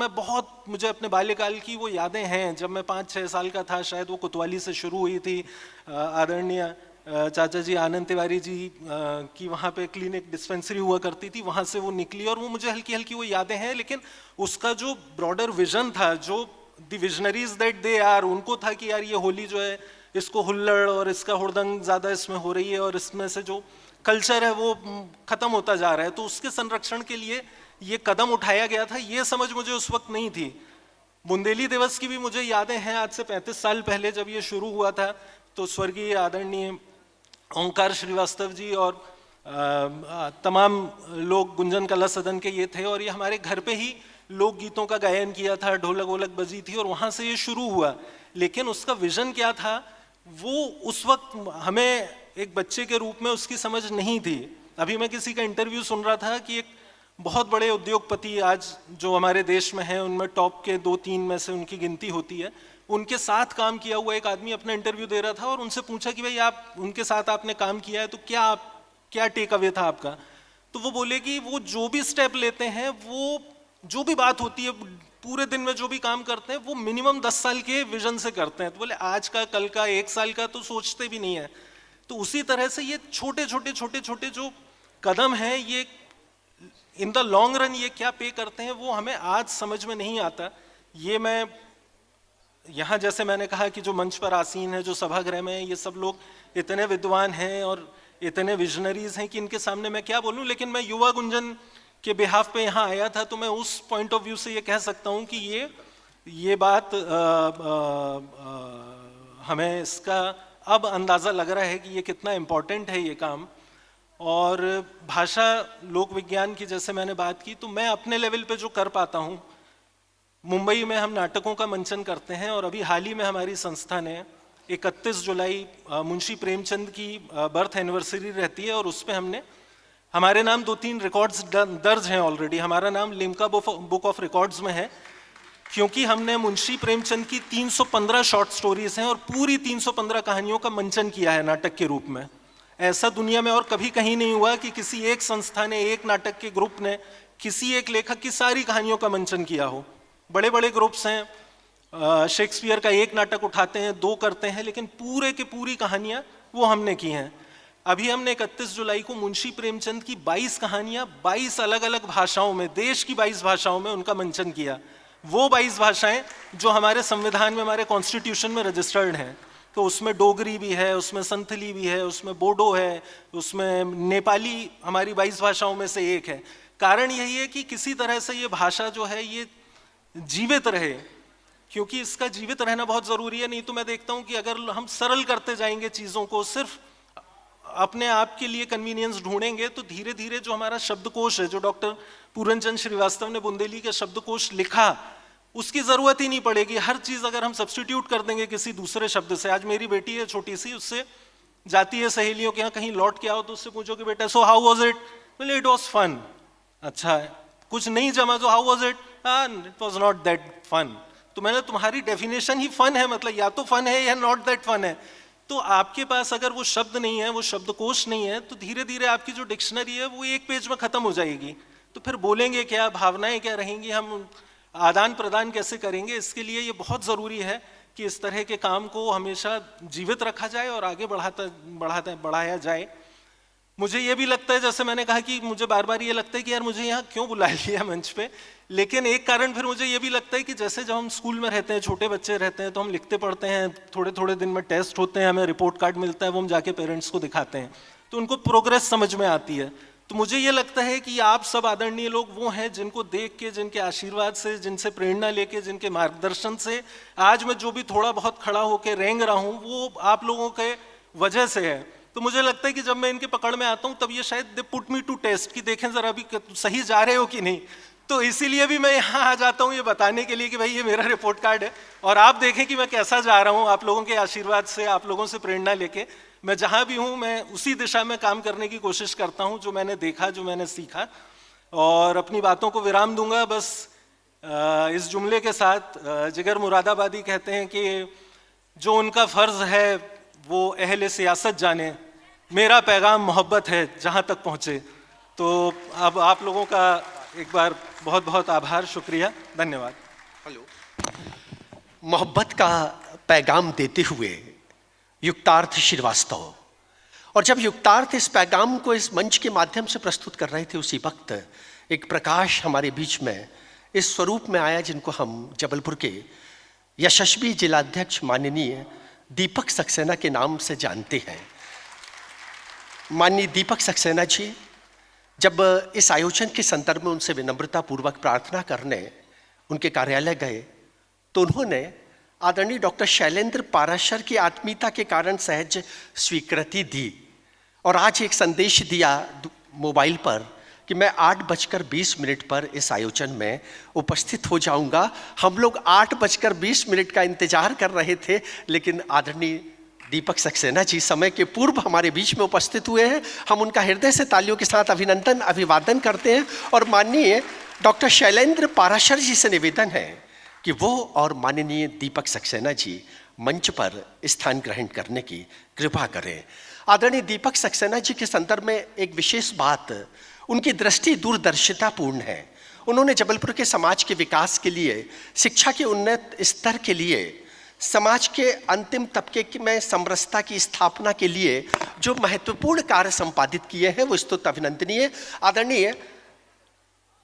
[SPEAKER 7] मुझे अपने बाल्यकाल की वो यादें हैं। जब मैं 5-6 साल का था, शायद वो कोतवाली से शुरू हुई थी। आदरणीय चाचा जी आनंद तिवारी जी की वहाँ पे क्लिनिक डिस्पेंसरी हुआ करती थी, वहाँ से वो निकली, और वो मुझे हल्की हल्की वो यादें हैं। लेकिन उसका जो ब्रॉडर विजन था, जो the visionaries that they are, उनको था कि यार ये होली जो है इसको हुल्लड़ और इसका हुड़दंग ज़्यादा इसमें हो रही है, और इसमें से जो कल्चर है वो ख़त्म होता जा रहा है, तो उसके संरक्षण के लिए ये कदम उठाया गया था। ये समझ मुझे उस वक्त नहीं थी। बुंदेली दिवस की भी मुझे यादें हैं, आज से 35 साल पहले जब ये शुरू हुआ था, तो स्वर्गीय आदरणीय ओंकार श्रीवास्तव जी और तमाम लोग गुंजन कला सदन के ये थे, और ये हमारे घर पे ही लोकगीतों का गायन किया था, ढोलक वोलक बजी थी, और वहाँ से ये शुरू हुआ। लेकिन उसका विजन क्या था, वो उस वक्त हमें एक बच्चे के रूप में उसकी समझ नहीं थी। अभी मैं किसी का इंटरव्यू सुन रहा था कि एक बहुत बड़े उद्योगपति आज जो हमारे देश में हैं, उनमें टॉप के 2-3 में से उनकी गिनती होती है, उनके साथ काम किया हुआ एक आदमी अपना इंटरव्यू दे रहा था, और उनसे पूछा कि भाई आप उनके साथ आपने काम किया है तो क्या टेक अवे था आपका। तो वो बोले कि वो जो भी स्टेप लेते हैं, वो जो भी बात होती है, पूरे दिन में जो भी काम करते हैं, वो मिनिमम 10 साल के विजन से करते हैं। तो बोले आज का, कल का, 1 साल का तो सोचते भी नहीं है। तो उसी तरह से ये छोटे छोटे जो कदम हैं, ये इन द लॉन्ग रन ये क्या पे करते हैं, वो हमें आज समझ में नहीं आता। ये मैं यहाँ, जैसे मैंने कहा कि जो मंच पर आसीन है, जो सभागृह में, ये सब लोग इतने विद्वान हैं और इतने विजनरीज हैं कि इनके सामने मैं क्या बोलूँ। लेकिन मैं युवा गुंजन के बिहाफ पे यहाँ आया था, तो मैं उस पॉइंट ऑफ व्यू से ये कह सकता हूँ कि ये बात हमें इसका अब अंदाज़ा लग रहा है कि ये कितना इम्पोर्टेंट है ये काम। और भाषा लोक विज्ञान की जैसे मैंने बात की, तो मैं अपने लेवल पे जो कर पाता हूँ, मुंबई में हम नाटकों का मंचन करते हैं, और अभी हाल ही में हमारी संस्था ने 31 जुलाई मुंशी प्रेमचंद की बर्थ एनिवर्सरी रहती है, और उस पर हमने, हमारे नाम 2-3 रिकॉर्ड्स दर्ज हैं ऑलरेडी। हमारा नाम लिम्का बुक ऑफ रिकॉर्ड्स में है, क्योंकि हमने मुंशी प्रेमचंद की 315 शॉर्ट स्टोरीज हैं और पूरी 315 कहानियों का मंचन किया है नाटक के रूप में। ऐसा दुनिया में और कभी कहीं नहीं हुआ कि किसी एक संस्था ने, एक नाटक के ग्रुप ने, किसी एक लेखक की सारी कहानियों का मंचन किया हो। बड़े बड़े ग्रुप्स हैं, शेक्सपियर का एक नाटक उठाते हैं, 2 करते हैं, लेकिन पूरे की पूरी कहानियां वो हमने की हैं। अभी हमने 31 जुलाई को मुंशी प्रेमचंद की 22 कहानियां 22 अलग अलग भाषाओं में, देश की 22 भाषाओं में उनका मंचन किया। वो 22 भाषाएं जो हमारे संविधान में, हमारे कॉन्स्टिट्यूशन में रजिस्टर्ड हैं। तो उसमें डोगरी भी है, उसमें संथली भी है, उसमें बोडो है, उसमें नेपाली हमारी 22 भाषाओं में से एक है। कारण यही है कि किसी तरह से ये भाषा जो है ये जीवित रहे, क्योंकि इसका जीवित रहना बहुत ज़रूरी है। नहीं तो मैं देखता हूँ कि अगर हम सरल करते जाएंगे चीज़ों को, सिर्फ अपने आप के लिए कन्वीनियंस ढूंढेंगे, तो धीरे धीरे जो हमारा शब्दकोश है, जो डॉक्टर पूरनचंद श्रीवास्तव ने बुंदेली का शब्दकोश लिखा, उसकी ज़रूरत ही नहीं पड़ेगी। हर चीज़ अगर हम सब्स्टिट्यूट कर देंगे किसी दूसरे शब्द से। आज मेरी बेटी है छोटी सी, उससे जाती है सहेलियों के यहाँ, कहीं लौट के आओ तो उससे पूछो कि बेटा सो हाउ वॉज इट, बोले इट वॉज फन। अच्छा है, कुछ नहीं जमा तो how was it, it was not that fun. तो मैंने, तुम्हारी डेफिनेशन ही फन है, मतलब या तो फन है या नॉट दैट फन है। तो आपके पास अगर वो शब्द नहीं है, वो शब्दकोश नहीं है, तो धीरे धीरे आपकी जो डिक्शनरी है वो एक पेज में खत्म हो जाएगी। तो फिर बोलेंगे क्या, भावनाएं क्या रहेंगी, हम आदान प्रदान कैसे करेंगे। इसके लिए ये बहुत ज़रूरी है कि इस तरह के काम को हमेशा जीवित रखा जाए और आगे बढ़ाया जाए। मुझे ये भी लगता है, जैसे मैंने कहा कि मुझे बार बार ये लगता है कि यार मुझे यहाँ क्यों बुला लिया मंच पे, लेकिन एक कारण फिर मुझे ये भी लगता है कि जैसे जब हम स्कूल में रहते हैं, छोटे बच्चे रहते हैं, तो हम लिखते पढ़ते हैं, थोड़े थोड़े दिन में टेस्ट होते हैं, हमें रिपोर्ट कार्ड मिलता है, वो हम जाके पेरेंट्स को दिखाते हैं, तो उनको प्रोग्रेस समझ में आती है। तो मुझे ये लगता है कि आप सब आदरणीय लोग वो हैं जिनको देख के, जिनके आशीर्वाद से, जिनसे प्रेरणा लेके, जिनके मार्गदर्शन से आज मैं जो भी थोड़ा बहुत खड़ा होकर रेंग रहा हूँ, वो आप लोगों के वजह से है। तो मुझे लगता है कि जब मैं इनके पकड़ में आता हूँ तब ये शायद they put me to test कि देखें जरा अभी सही जा रहे हो कि नहीं। तो इसीलिए भी मैं यहाँ आ जाता हूँ ये बताने के लिए कि भाई ये मेरा रिपोर्ट कार्ड है और आप देखें कि मैं कैसा जा रहा हूँ। आप लोगों के आशीर्वाद से, आप लोगों से प्रेरणा लेके मैं जहाँ भी हूँ मैं उसी दिशा में काम करने की कोशिश करता हूँ जो मैंने देखा, जो मैंने सीखा। और अपनी बातों को विराम दूंगा बस इस जुमले के साथ। जिगर मुरादाबादी कहते हैं कि जो उनका फ़र्ज़ है वो अहले सियासत जाने, मेरा पैगाम मोहब्बत है जहाँ तक पहुँचे। तो अब आप लोगों का एक बार बहुत बहुत आभार, शुक्रिया, धन्यवाद।
[SPEAKER 5] मोहब्बत का पैगाम देते हुए युक्तार्थ श्रीवास्तव, और जब युक्तार्थ इस पैगाम को इस मंच के माध्यम से प्रस्तुत कर रहे थे उसी वक्त एक प्रकाश हमारे बीच में इस स्वरूप में आया जिनको हम जबलपुर के यशस्वी जिलाध्यक्ष माननीय दीपक सक्सेना के नाम से जानते हैं। माननीय दीपक सक्सेना जी जब इस आयोजन के संदर्भ में उनसे विनम्रता पूर्वक प्रार्थना करने उनके कार्यालय गए तो उन्होंने आदरणीय डॉक्टर शैलेंद्र पाराशर की आत्मीयता के कारण सहज स्वीकृति दी और आज एक संदेश दिया मोबाइल पर कि मैं 8:20 पर इस आयोजन में उपस्थित हो जाऊंगा। हम लोग 8:20 का इंतजार कर रहे थे, लेकिन आदरणीय दीपक सक्सेना जी समय के पूर्व हमारे बीच में उपस्थित हुए हैं। हम उनका हृदय से तालियों के साथ अभिनंदन, अभिवादन करते हैं और माननीय डॉक्टर शैलेंद्र पाराशर जी से निवेदन है कि वो और माननीय दीपक सक्सेना जी मंच पर स्थान ग्रहण करने की कृपा करें। आदरणीय दीपक सक्सेना जी के संदर्भ में एक विशेष बात, उनकी दृष्टि दूरदर्शितापूर्ण है। उन्होंने जबलपुर के समाज के विकास के लिए, शिक्षा के उन्नत स्तर के लिए, समाज के अंतिम तबके में समरसता की स्थापना के लिए जो महत्वपूर्ण कार्य संपादित किए हैं वो स्तुत अभिनंदनीय। आदरणीय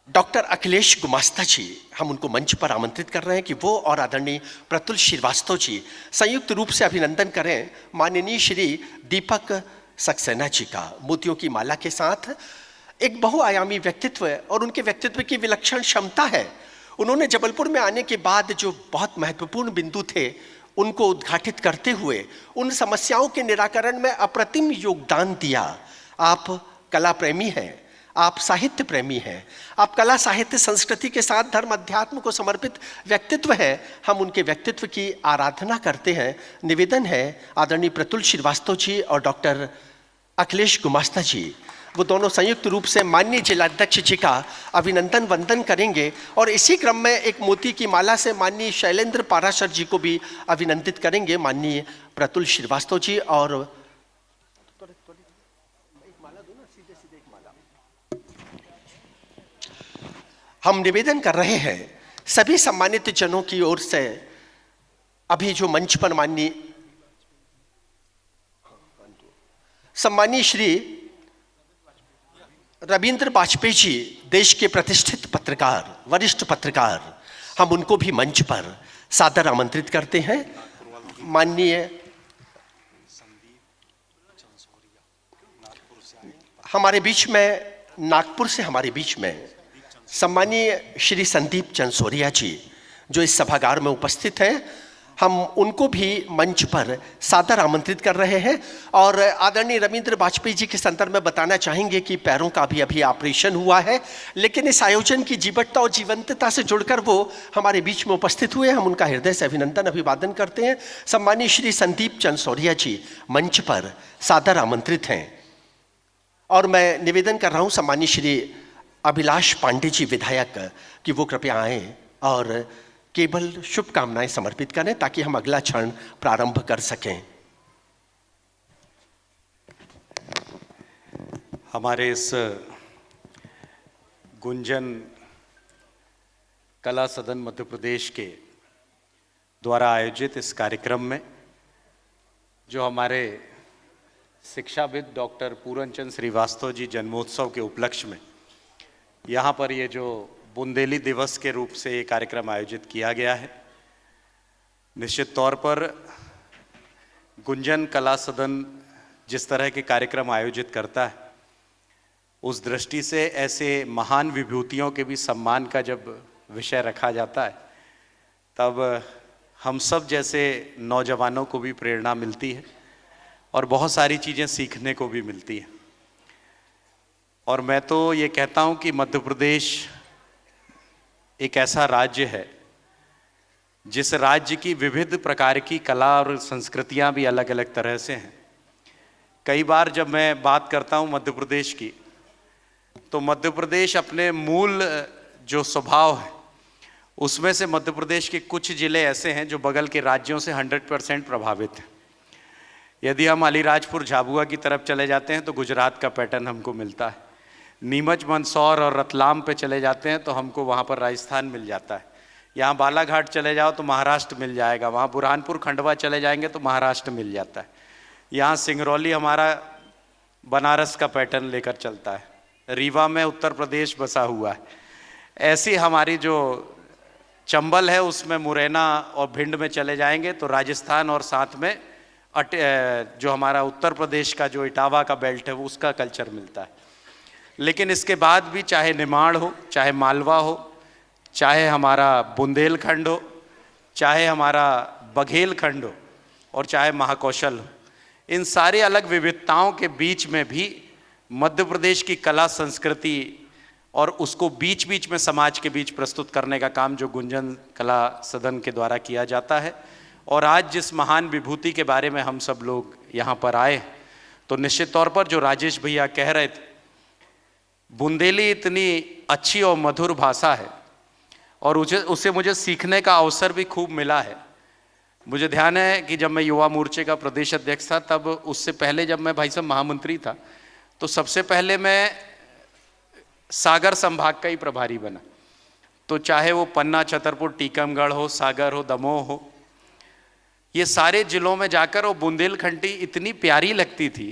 [SPEAKER 5] डॉक्टर अखिलेश गुमास्ता जी, हम उनको मंच पर आमंत्रित कर रहे हैं कि वो और आदरणीय प्रतुल श्रीवास्तव जी संयुक्त रूप से अभिनंदन करें माननीय श्री दीपक सक्सेना जी का। मोतियों की माला के साथ एक बहुआयामी व्यक्तित्व और उनके व्यक्तित्व की विलक्षण क्षमता है। उन्होंने जबलपुर में आने के बाद जो बहुत महत्वपूर्ण बिंदु थे उनको उद्घाटित करते हुए उन समस्याओं के निराकरण में अप्रतिम योगदान दिया। आप कला प्रेमी हैं, आप साहित्य प्रेमी हैं, आप कला साहित्य संस्कृति के साथ धर्म अध्यात्म को समर्पित व्यक्तित्व है। हम उनके व्यक्तित्व की आराधना करते हैं। निवेदन है आदरणीय प्रतुल श्रीवास्तव जी और डॉक्टर अखिलेश गुमास्ता जी, वो दोनों संयुक्त रूप से माननीय जिलाध्यक्ष जी का अभिनंदन वंदन करेंगे और इसी क्रम में एक मोती की माला से माननीय शैलेंद्र पाराशर जी को भी अभिनंदित करेंगे माननीय प्रतुल श्रीवास्तव जी। और हम निवेदन कर रहे हैं सभी सम्मानित जनों की ओर से, अभी जो मंच पर सम्मानीय श्री रविंद्र वाजपेयी जी, देश के प्रतिष्ठित पत्रकार, वरिष्ठ पत्रकार, हम उनको भी मंच पर सादर आमंत्रित करते हैं। माननीय हमारे बीच में, नागपुर से हमारे बीच में सम्मानीय श्री संदीप चंसोरिया जी जो इस सभागार में उपस्थित हैं, हम उनको भी मंच पर सादर आमंत्रित कर रहे हैं। और आदरणीय रविंद्र वाजपेयी जी के संदर्भ में बताना चाहेंगे कि पैरों का भी अभी ऑपरेशन हुआ है, लेकिन इस आयोजन की जीवटता और जीवंतता से जुड़कर वो हमारे बीच में उपस्थित हुए। हम उनका हृदय से अभिनंदन, अभिवादन करते हैं। सम्मानीय श्री संदीप चंसोरिया जी मंच पर सादर आमंत्रित हैं। और मैं निवेदन कर रहा हूँ सम्मानीय श्री अभिलाष पांडे जी विधायक कि वो कृपया आएँ और केवल शुभकामनाएं समर्पित करें ताकि हम अगला क्षण प्रारंभ कर सकें।
[SPEAKER 8] हमारे इस गुंजन कला सदन मध्य प्रदेश के द्वारा आयोजित इस कार्यक्रम में जो हमारे शिक्षाविद डॉक्टर पूरनचंद श्रीवास्तव जी जन्मोत्सव के उपलक्ष्य में यहाँ पर ये जो बुंदेली दिवस के रूप से ये कार्यक्रम आयोजित किया गया है, निश्चित तौर पर गुंजन कला सदन जिस तरह के कार्यक्रम आयोजित करता है, उस दृष्टि से ऐसे महान विभूतियों के भी सम्मान का जब विषय रखा जाता है, तब हम सब जैसे नौजवानों को भी प्रेरणा मिलती है और बहुत सारी चीज़ें सीखने को भी मिलती हैं। और मैं तो ये कहता हूँ कि मध्य प्रदेश एक ऐसा राज्य है जिस राज्य की विविध प्रकार की कला और संस्कृतियाँ भी अलग अलग तरह से हैं। कई बार जब मैं बात करता हूँ मध्य प्रदेश की, तो मध्य प्रदेश अपने मूल जो स्वभाव है उसमें से मध्य प्रदेश के कुछ जिले ऐसे हैं जो बगल के राज्यों से 100% प्रभावित हैं। यदि हम अलीराजपुर झाबुआ की तरफ चले जाते हैं तो गुजरात का पैटर्न हमको मिलता है। नीमच, मंदसौर और रतलाम पे चले जाते हैं तो हमको वहाँ पर राजस्थान मिल जाता है। यहाँ बालाघाट चले जाओ तो महाराष्ट्र मिल जाएगा, वहाँ बुरहानपुर खंडवा चले जाएंगे तो महाराष्ट्र मिल जाता है। यहाँ सिंगरौली हमारा बनारस का पैटर्न लेकर चलता है, रीवा में उत्तर प्रदेश बसा हुआ है। ऐसी हमारी जो चंबल है उसमें मुरैना और भिंड में चले जाएंगे तो राजस्थान और साथ में जो हमारा उत्तर प्रदेश का जो इटावा का बेल्ट है वो उसका कल्चर मिलता है। लेकिन इसके बाद भी चाहे निमाड़ हो, चाहे मालवा हो, चाहे हमारा बुंदेलखंड हो, चाहे हमारा बघेलखंड हो और चाहे महाकौशल हो, इन सारे अलग विविधताओं के बीच में भी मध्य प्रदेश की कला संस्कृति और उसको बीच बीच में समाज के बीच प्रस्तुत करने का काम जो गुंजन कला सदन के द्वारा किया जाता है। और आज जिस महान विभूति के बारे में हम सब लोग यहाँ पर आए, तो निश्चित तौर पर जो राजेश भैया कह रहे थे, बुंदेली इतनी अच्छी और मधुर भाषा है और उसे मुझे सीखने का अवसर भी खूब मिला है। मुझे ध्यान है कि जब मैं युवा मोर्चे का प्रदेश अध्यक्ष था, तब उससे पहले जब मैं भाई साहब महामंत्री था, तो सबसे पहले मैं सागर संभाग का ही प्रभारी बना। तो चाहे वो पन्ना, छतरपुर, टीकमगढ़ हो, सागर हो, दमोह हो, ये सारे जिलों में जाकर वो बुंदेलखंडी इतनी प्यारी लगती थी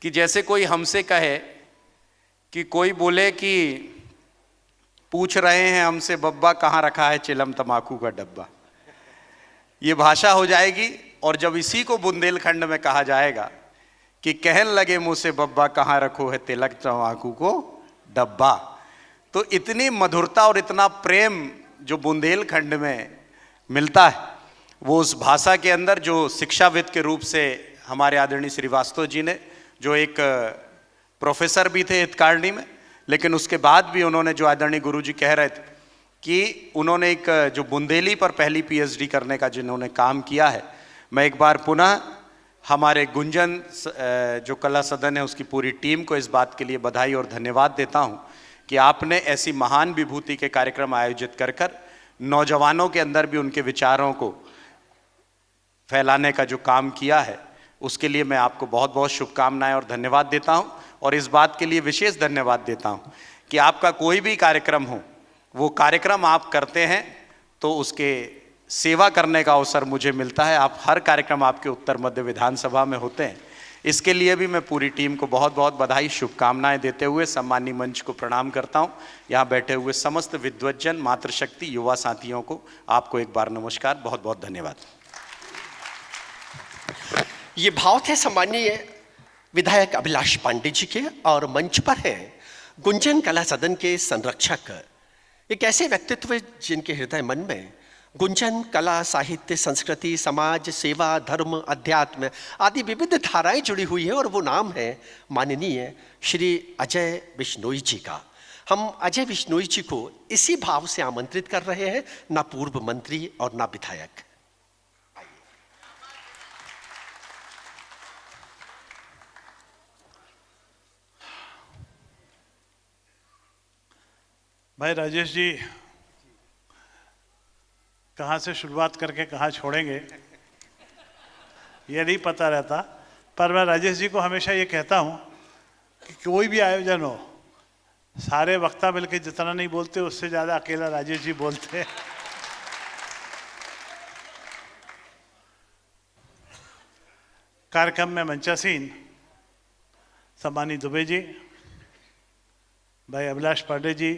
[SPEAKER 8] कि जैसे कोई हमसे कहे कि कोई बोले कि पूछ रहे हैं हमसे बब्बा कहाँ रखा है चिलम तमाकू का डब्बा, ये भाषा हो जाएगी। और जब इसी को बुंदेलखंड में कहा जाएगा कि कहन लगे मुझसे बब्बा कहाँ रखो है तिलक तमाकू को डब्बा, तो इतनी मधुरता और इतना प्रेम जो बुंदेलखंड में मिलता है, वो उस भाषा के अंदर जो शिक्षाविद के रूप से हमारे आदरणीय श्रीवास्तव जी ने, जो एक प्रोफेसर भी थे हितकारणी में, लेकिन उसके बाद भी उन्होंने, जो आदरणीय गुरुजी कह रहे थे कि उन्होंने एक जो बुंदेली पर पहली पीएचडी करने का जिन्होंने काम किया है, मैं एक बार पुनः हमारे गुंजन जो कला सदन है उसकी पूरी टीम को इस बात के लिए बधाई और धन्यवाद देता हूं कि आपने ऐसी महान विभूति के कार्यक्रम आयोजित कर नौजवानों के अंदर भी उनके विचारों को फैलाने का जो काम किया है, उसके लिए मैं आपको बहुत बहुत शुभकामनाएं और धन्यवाद देता हूं। और इस बात के लिए विशेष धन्यवाद देता हूं कि आपका कोई भी कार्यक्रम हो, वो कार्यक्रम आप करते हैं तो उसके सेवा करने का अवसर मुझे मिलता है। आप हर कार्यक्रम आपके उत्तर मध्य विधानसभा में होते हैं, इसके लिए भी मैं पूरी टीम को बहुत बहुत बधाई, शुभकामनाएं देते हुए सम्मानी मंच को प्रणाम करता हूं। यहाँ बैठे हुए समस्त विद्वज्जन, मातृशक्ति, युवा साथियों को आपको एक बार नमस्कार, बहुत बहुत धन्यवाद।
[SPEAKER 5] ये भाव थे सम्मानीय विधायक अभिलाष पांडे जी के, और मंच पर हैं गुंजन कला सदन के संरक्षक, एक ऐसे व्यक्तित्व जिनके हृदय मन में गुंजन कला, साहित्य, संस्कृति, समाज, सेवा, धर्म, अध्यात्म आदि विविध धाराएं जुड़ी हुई है, और वो नाम है माननीय श्री अजय बिश्नोई जी का। हम अजय बिश्नोई जी को इसी भाव से आमंत्रित कर रहे हैं, ना पूर्व मंत्री और ना विधायक।
[SPEAKER 9] भाई राजेश जी कहाँ से शुरुआत करके कहाँ छोड़ेंगे ये नहीं पता रहता, पर मैं राजेश जी को हमेशा ये कहता हूँ कि कोई भी आयोजन हो, सारे वक्ता मिलकर जितना नहीं बोलते उससे ज़्यादा अकेला राजेश जी बोलते हैं। कार्यक्रम में मंचासीन सम्मानित दुबे जी, भाई अभिलाष पांडे जी,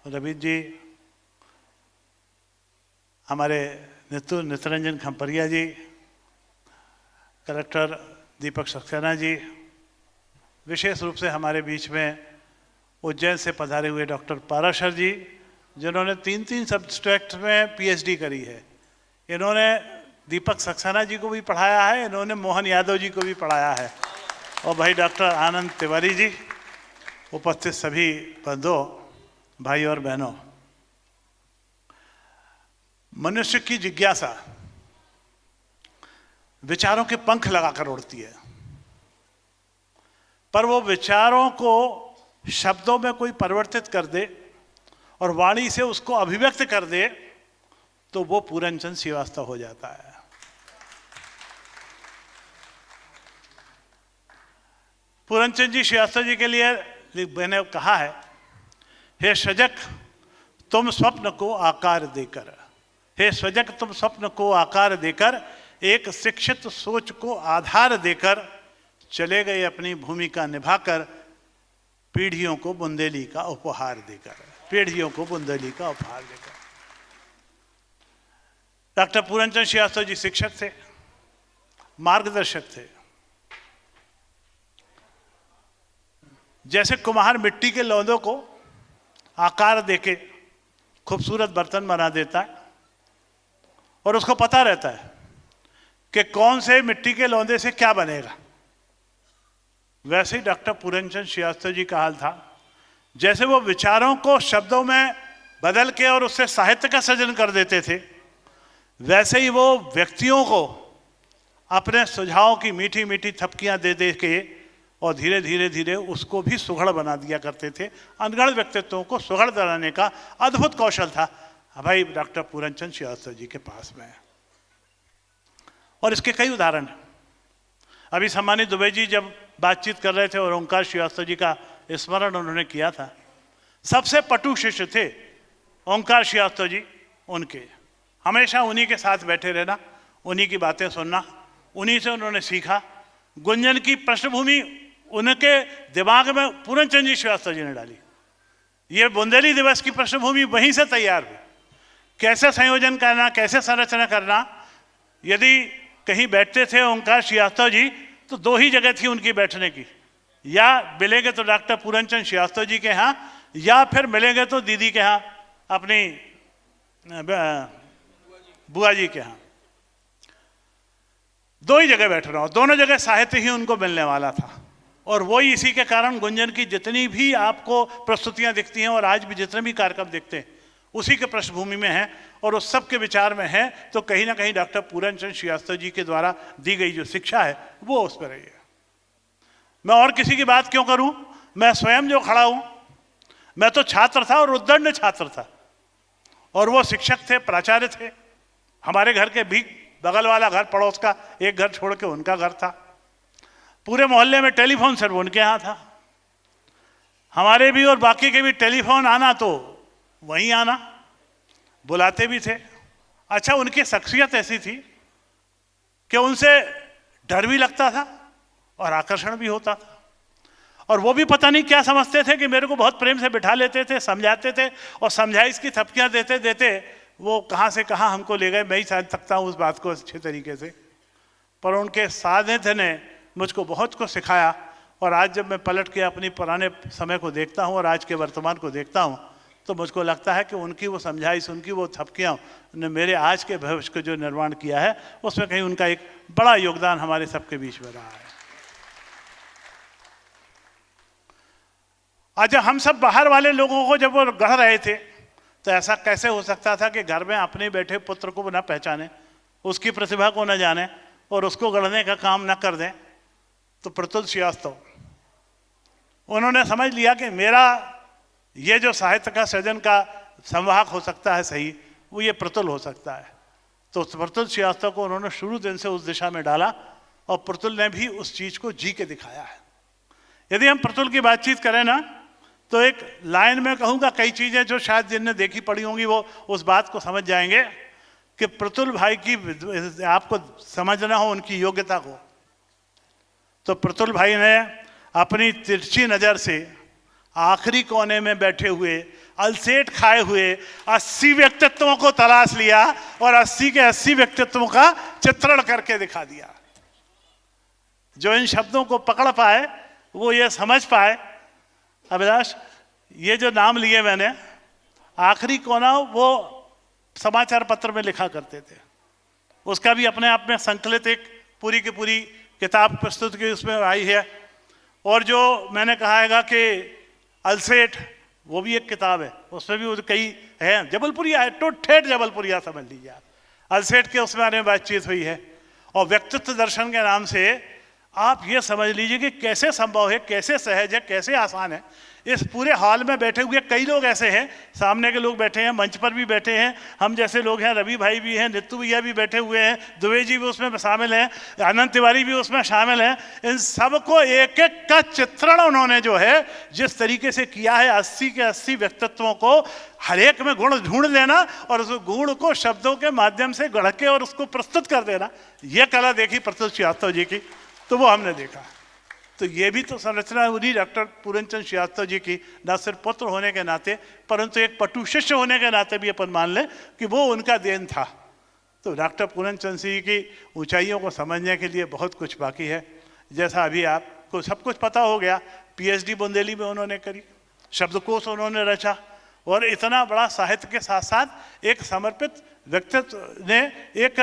[SPEAKER 9] रविंद्र जी, हमारे नितरंजन खम्परिया जी, कलेक्टर दीपक सक्सेना जी, विशेष रूप से हमारे बीच में उज्जैन से पधारे हुए डॉक्टर पाराशर जी, जिन्होंने 3 सब्जेक्ट में पीएचडी करी है। इन्होंने दीपक सक्सेना जी को भी पढ़ाया है, इन्होंने मोहन यादव जी को भी पढ़ाया है, और भाई डॉक्टर आनंद तिवारी जी, उपस्थित सभी बंधुओं, भाई और बहनों। मनुष्य की जिज्ञासा विचारों के पंख लगाकर उड़ती है, पर वो विचारों को शब्दों में कोई परिवर्तित कर दे और वाणी से उसको अभिव्यक्त कर दे तो वो पूरनचंद श्रीवास्तव हो जाता है। पूरनचंद जी श्रीवास्तव जी के लिए मैंने कहा है, हे सजग तुम स्वप्न को आकार देकर, हे सजग तुम स्वप्न को आकार देकर, एक शिक्षित सोच को आधार देकर चले गए अपनी भूमिका निभाकर, पीढ़ियों को बुंदेली का उपहार देकर, पीढ़ियों को बुंदेली का उपहार देकर। डॉक्टर पूरनचंद श्रीवास्तव जी शिक्षक थे, मार्गदर्शक थे। जैसे कुम्हार मिट्टी के लौंदों को आकार देके खूबसूरत बर्तन बना देता है और उसको पता रहता है कि कौन से मिट्टी के लौंदे से क्या बनेगा, वैसे ही डॉक्टर पूरनचंद श्रीवास्तव जी का हाल था। जैसे वो विचारों को शब्दों में बदल के और उससे साहित्य का सृजन कर देते थे, वैसे ही वो व्यक्तियों को अपने सुझावों की मीठी मीठी थपकियां दे दे के और धीरे धीरे धीरे उसको भी सुघड़ बना दिया करते थे। अनगढ़ व्यक्तित्वों को सुघड़ बनाने का अद्भुत कौशल था भाई डॉक्टर पूरनचंद श्रीवास्तव जी के पास में, और इसके कई उदाहरण हैं। अभी सम्मानित दुबे जी जब बातचीत कर रहे थे और ओंकार श्रीवास्तव जी का स्मरण उन्होंने किया था, सबसे पटु शिष्य थे ओंकार श्रीवास्तव जी उनके। हमेशा उन्हीं के साथ बैठे रहना, उन्हीं की बातें सुनना, उन्हीं से उन्होंने सीखा। गुंजन की पृष्ठभूमि उनके दिमाग में पूरनचंद जी श्रीवास्तव जी ने डाली। ये बुंदेली दिवस की पृष्ठभूमि वहीं से तैयार हुई, कैसे संयोजन करना, कैसे संरचना करना। यदि कहीं बैठते थे ओंकार श्रीवास्तव जी तो 2 ही जगह थी उनकी बैठने की, या मिलेंगे तो डॉक्टर पूरनचंद श्रीवास्तव जी के यहाँ, या फिर मिलेंगे तो दीदी के यहाँ, अपनी बुआ जी के यहाँ। 2 ही जगह बैठ रहा हूँ, दोनों जगह साहित्य ही उनको मिलने वाला था। और वही इसी के कारण गुंजन की जितनी भी आपको प्रस्तुतियां दिखती हैं और आज भी जितने भी कार्यक्रम दिखते हैं उसी के पृष्ठभूमि में है और उस सब के विचार में है। तो कहीं ना कहीं डॉक्टर पूरनचंद श्रीवास्तव जी के द्वारा दी गई जो शिक्षा है वो उस पर रही है। मैं और किसी की बात क्यों करूं, मैं स्वयं जो खड़ा हूं, मैं तो छात्र था और उद्दंड छात्र था, और वो शिक्षक थे, प्राचार्य थे। हमारे घर के भी बगल वाला घर, पड़ोस का एक घर छोड़ के उनका घर था। पूरे मोहल्ले में टेलीफोन सिर्फ उनके यहाँ था। हमारे भी और बाकी के भी टेलीफोन आना तो वहीं आना, बुलाते भी थे। अच्छा, उनकी शख्सियत ऐसी थी कि उनसे डर भी लगता था और आकर्षण भी होता था। और वो भी पता नहीं क्या समझते थे कि मेरे को बहुत प्रेम से बिठा लेते थे, समझाते थे, और समझाइश की थपकियां देते देते वो कहाँ से कहाँ हमको ले गए। मैं ही समझ सकता हूँ उस बात को अच्छे तरीके से, पर उनके सानिध्य ने मुझको बहुत कुछ सिखाया। और आज जब मैं पलट के अपनी पुराने समय को देखता हूँ और आज के वर्तमान को देखता हूँ तो मुझको लगता है कि उनकी वो समझाइश, उनकी वो थपकियाँ ने मेरे आज के भविष्य को जो निर्माण किया है उसमें कहीं उनका एक बड़ा योगदान हमारे सबके बीच में रहा है। आज हम सब बाहर वाले लोगों को जब वो गढ़ रहे थे तो ऐसा कैसे हो सकता था कि घर में अपने बैठे पुत्र को न पहचाने, उसकी प्रतिभा को न जाने और उसको गढ़ने का काम न कर दें। तो प्रतुल श्रीवास्तव उन्होंने समझ लिया कि मेरा ये जो साहित्य का सृजन का संवाहक हो सकता है सही, वो ये प्रतुल हो सकता है। तो प्रतुल श्रीवास्तव को उन्होंने शुरू दिन से उस दिशा में डाला और प्रतुल ने भी उस चीज को जी के दिखाया है। यदि हम प्रतुल की बातचीत करें ना तो एक लाइन में कहूँगा, कई चीज़ें जो शायद जिनने देखी पढ़ी होंगी वो उस बात को समझ जाएंगे कि प्रतुल भाई की आपको समझना हो उनकी योग्यता को, तो प्रतुल भाई ने अपनी तिरछी नज़र से आखिरी कोने में बैठे हुए अलसेट खाए हुए 80 व्यक्तित्वों को तलाश लिया और 80 के 80 व्यक्तित्वों का चित्रण करके दिखा दिया। जो इन शब्दों को पकड़ पाए वो ये समझ पाए, अभिलाष ये जो नाम लिए मैंने, आखिरी कोना वो समाचार पत्र में लिखा करते थे, उसका भी अपने आप में संकलित एक पूरी की पूरी किताब प्रस्तुत की उसमें आई है। और जो मैंने कहा है कि अलसेट, वो भी एक किताब है, उसमें भी कई हैं, जबलपुरिया है, तो ठेठ जबलपुरिया समझ लीजिए आप, अलसेट के उसमें बारे में बातचीत हुई है। और व्यक्तित्व दर्शन के नाम से आप ये समझ लीजिए कि कैसे संभव है, कैसे सहज है, कैसे आसान है। इस पूरे हॉल में बैठे हुए कई लोग ऐसे हैं, सामने के लोग बैठे हैं, मंच पर भी बैठे हैं, हम जैसे लोग हैं, रवि भाई भी हैं, नित्तू भैया भी बैठे हुए हैं, दुबे जी भी उसमें शामिल हैं, आनंद तिवारी भी उसमें शामिल हैं। इन सबको एक एक का चित्रण उन्होंने जो है जिस तरीके से किया है, 80 के 80 व्यक्तित्वों को हर एक में गुण ढूंढ लेना और उस गुण को शब्दों के माध्यम से गढ़ के और उसको प्रस्तुत कर देना, ये कला देखी प्रतुल श्रीवास्तव जी की, तो वो हमने देखा। तो ये भी तो संरचना उन्हीं डॉक्टर पूरनचंद श्रीवास्तव जी की, न सिर्फ पुत्र होने के नाते परंतु एक पटु शिष्य होने के नाते भी अपन मान लें कि वो उनका देन था। तो डॉक्टर पूरनचंद जी की ऊंचाइयों को समझने के लिए बहुत कुछ बाकी है। जैसा अभी आपको सब कुछ पता हो गया, पीएचडी बुंदेली में उन्होंने करी, शब्दकोश उन्होंने रचा और इतना बड़ा साहित्य के साथ साथ एक समर्पित व्यक्तित्व ने एक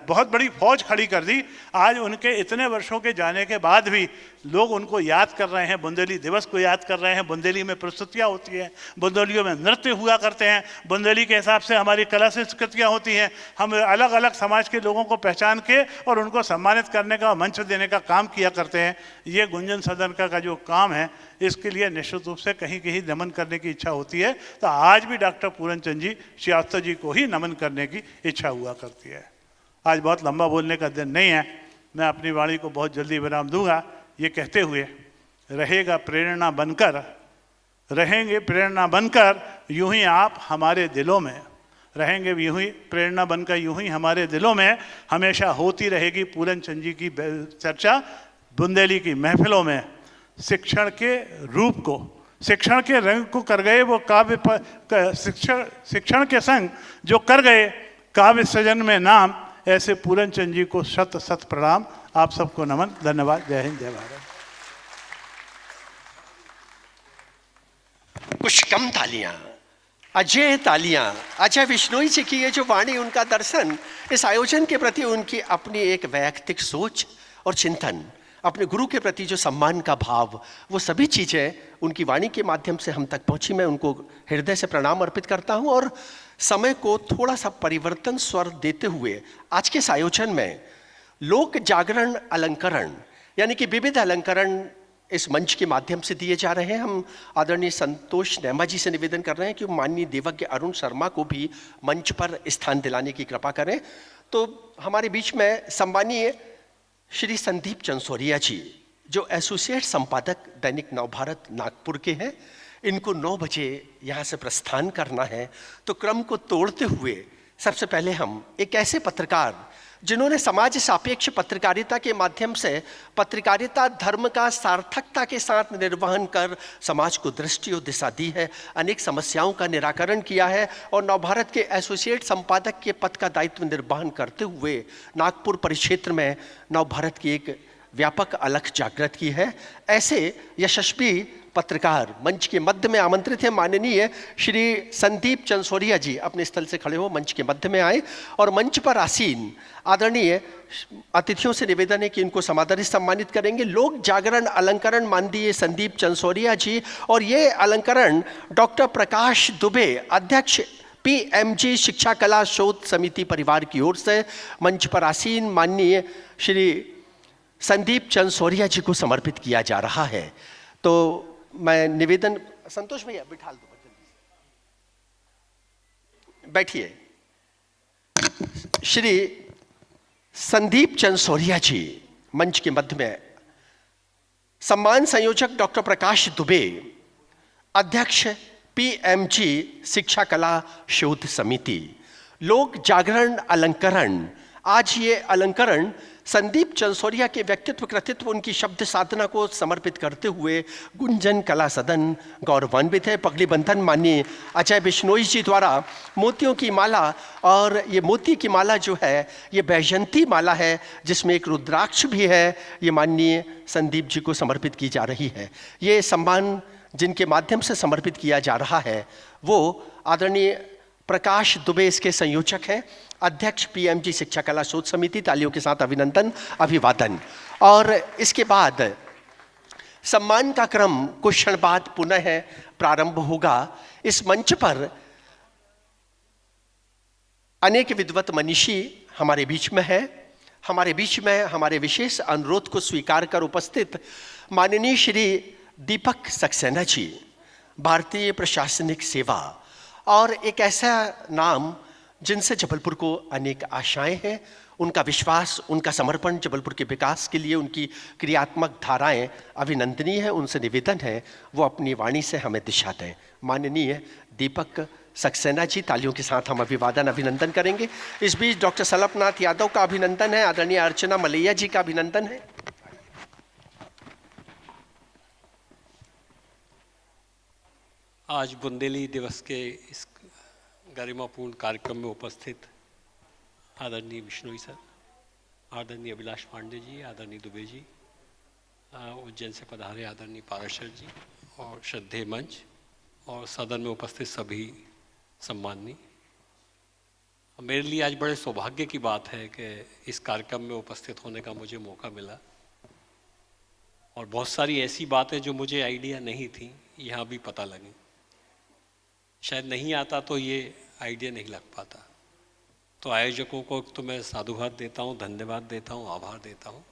[SPEAKER 9] बहुत बड़ी फौज खड़ी कर दी। आज उनके इतने वर्षों के जाने के बाद भी लोग उनको याद कर रहे हैं, बुंदेली दिवस को याद कर रहे हैं, बुंदेली में प्रस्तुतियाँ होती हैं, बुंदेलियों में नृत्य हुआ करते हैं, बुंदेली के हिसाब से हमारी कला संस्कृतियाँ होती हैं। हम अलग अलग समाज के लोगों को पहचान के और उनको सम्मानित करने का, मंच देने का काम किया करते हैं। ये गुंजन सदन का जो काम है, इसके लिए निश्चित रूप से कहीं कहीं नमन करने की इच्छा होती है। तो आज भी डॉक्टर पूरनचंद जी श्रीवास्तव जी को ही नमन करने की इच्छा हुआ करती है। आज बहुत लंबा बोलने का दिन नहीं है, मैं अपनी वाणी को बहुत जल्दी विराम दूंगा, ये कहते हुए रहेगा प्रेरणा बनकर, रहेंगे प्रेरणा बनकर यूं ही आप हमारे दिलों में, रहेंगे यूं ही प्रेरणा बनकर यूं ही हमारे दिलों में हमेशा होती रहेगी पूरनचंद जी की चर्चा। बुंदेली की महफिलों में शिक्षण के रूप को, शिक्षण के रंग को कर गए वो काव्य, शिक्षण के संग जो कर गए काव्य सृजन में नाम, ऐसे पूरनचंद जी को शत शत प्रणाम। आप सबको नमन, धन्यवाद, जय हिंद, जय भारत।
[SPEAKER 5] कुछ कम तालियां, अजय तालियां, अजय विश्नोई जी की ये जो वाणी, उनका दर्शन, इस आयोजन के प्रति उनकी अपनी एक वैयक्तिक सोच और चिंतन, अपने गुरु के प्रति जो सम्मान का भाव, वो सभी चीज़ें उनकी वाणी के माध्यम से हम तक पहुंची। मैं उनको हृदय से प्रणाम अर्पित करता हूं और समय को थोड़ा सा परिवर्तन स्वर देते हुए आज के इस आयोजन में लोक जागरण अलंकरण, यानी कि विविध अलंकरण इस मंच के माध्यम से दिए जा रहे हैं। हम आदरणीय संतोष नेमा जी से निवेदन कर रहे हैं कि माननीय देवज्ञ अरुण शर्मा को भी मंच पर स्थान दिलाने की कृपा करें। तो हमारे बीच में सम्मानीय श्री संदीप चंसोरिया जी, जो एसोसिएट संपादक दैनिक नवभारत नागपुर के हैं, इनको 9 बजे यहाँ से प्रस्थान करना है। तो क्रम को तोड़ते हुए सबसे पहले हम एक ऐसे पत्रकार जिन्होंने समाज सापेक्ष पत्रकारिता के माध्यम से पत्रकारिता धर्म का सार्थकता के साथ निर्वहन कर समाज को दृष्टि और दिशा दी है, अनेक समस्याओं का निराकरण किया है और नवभारत के एसोसिएट संपादक के पद का दायित्व निर्वहन करते हुए नागपुर परिक्षेत्र में नवभारत की एक व्यापक अलख जागृत की है। ऐसे यशस्वी पत्रकार मंच के मध्य में आमंत्रित हैं। माननीय श्री संदीप चंसोरिया जी अपने स्थल से खड़े हो मंच के मध्य में आए और मंच पर आसीन आदरणीय अतिथियों से निवेदन है कि इनको समादर सम्मानित करेंगे। लोक जागरण अलंकरण माननीय संदीप चंसोरिया जी, और ये अलंकरण डॉक्टर प्रकाश दुबे, अध्यक्ष PMG शिक्षा कला शोध समिति परिवार की ओर से मंच पर आसीन माननीय श्री संदीप चंसोरिया जी को समर्पित किया जा रहा है। तो मैं निवेदन, संतोष भैया बिठा दो, बैठिए। श्री संदीप चंसोरिया जी मंच के मध्य में, सम्मान संयोजक डॉक्टर प्रकाश दुबे, अध्यक्ष PMG शिक्षा कला शोध समिति। लोक जागरण अलंकरण, आज ये अलंकरण संदीप चंसोरिया के व्यक्तित्व कृतित्व उनकी शब्द साधना को समर्पित करते हुए गुंजन कला सदन गौरवान्वित है। पगली बंधन माननीय अजय बिश्नोई जी द्वारा मोतियों की माला, और ये मोती की माला जो है ये बैजंती माला है जिसमें एक रुद्राक्ष भी है, ये माननीय संदीप जी को समर्पित की जा रही है। ये सम्मान जिनके माध्यम से समर्पित किया जा रहा है वो आदरणीय प्रकाश दुबे इसके संयोजक हैं, अध्यक्ष पीएमजी शिक्षा कला शोध समिति। तालियों के साथ अभिनंदन अभिवादन। और इसके बाद सम्मान का क्रम कुछ क्षण बाद पुनः प्रारंभ होगा। इस मंच पर अनेक विद्वत मनीषी हमारे बीच में है। हमारे बीच में हमारे विशेष अनुरोध को स्वीकार कर उपस्थित माननीय श्री दीपक सक्सेना जी, भारतीय प्रशासनिक सेवा, और एक ऐसा नाम जिनसे जबलपुर को अनेक आशाएं हैं। उनका विश्वास, उनका समर्पण जबलपुर के विकास के लिए, उनकी क्रियात्मक धाराएं अभिनंदनीय है। उनसे निवेदन है वो अपनी वाणी से हमें दिशा दें। माननीय दीपक सक्सेना जी, तालियों के साथ हम अभिवादन अभिनंदन करेंगे। इस बीच डॉक्टर सलभनाथ यादव का अभिनंदन है, आदरणीय अर्चना मलैया जी का अभिनंदन है।
[SPEAKER 10] आज बुंदेली दिवस के इस गरिमापूर्ण कार्यक्रम में उपस्थित आदरणीय बिश्नोई सर, आदरणीय अभिलाष पांडे जी, आदरणीय दुबे जी, उज्जैन से पधारे आदरणीय पाराशर जी, और श्रद्धेय मंच और सदन में उपस्थित सभी सम्माननीय, मेरे लिए आज बड़े सौभाग्य की बात है कि इस कार्यक्रम में उपस्थित होने का मुझे मौका मिला। और बहुत सारी ऐसी बातें जो मुझे आइडिया नहीं थी यहाँ भी पता लगी। शायद नहीं आता तो ये आइडिया नहीं लग पाता। तो आयोजकों को तो मैं साधुवाद देता हूँ, धन्यवाद देता हूँ, आभार देता हूँ।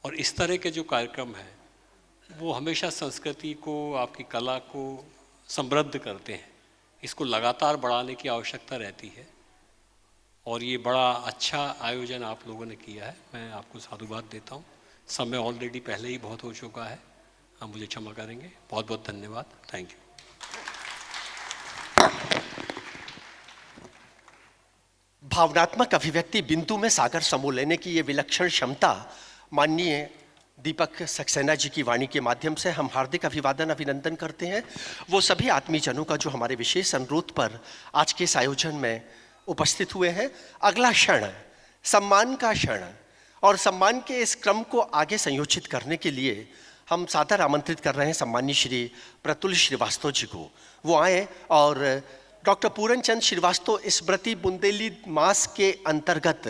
[SPEAKER 10] और इस तरह के जो कार्यक्रम हैं वो हमेशा संस्कृति को, आपकी कला को समृद्ध करते हैं। इसको लगातार बढ़ाने की आवश्यकता रहती है और ये बड़ा अच्छा आयोजन आप लोगों ने किया है। मैं आपको साधुवाद देता हूँ। समय ऑलरेडी पहले ही बहुत हो चुका है, आप मुझे क्षमा करेंगे। बहुत बहुत धन्यवाद। Thank you.
[SPEAKER 5] भावनात्मक अभिव्यक्ति बिंदु में सागर समो लेने की ये विलक्षण क्षमता माननीय दीपक सक्सेना जी की वाणी के माध्यम से हम हार्दिक अभिवादन अभिनंदन करते हैं। वो सभी आत्मीजनों का जो हमारे विशेष अनुरोध पर आज के इस आयोजन में उपस्थित हुए हैं। अगला क्षण सम्मान का क्षण, और सम्मान के इस क्रम को आगे संयोजित करने के लिए हम सादर आमंत्रित कर रहे हैं सम्मानीय श्री प्रतुल श्रीवास्तव जी को। वो आए और डॉक्टर पूरनचंद श्रीवास्तव स्मृति बुंदेली मास के अंतर्गत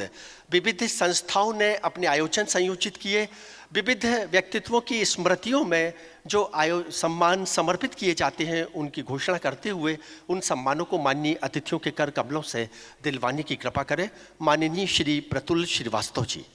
[SPEAKER 5] विविध संस्थाओं ने अपने आयोजन संयोजित किए। विविध व्यक्तित्वों की स्मृतियों में जो सम्मान समर्पित किए जाते हैं उनकी घोषणा करते हुए उन सम्मानों को माननीय अतिथियों के कर कमलों से दिलवाने की कृपा करें। माननीय श्री प्रतुल श्रीवास्तव जी।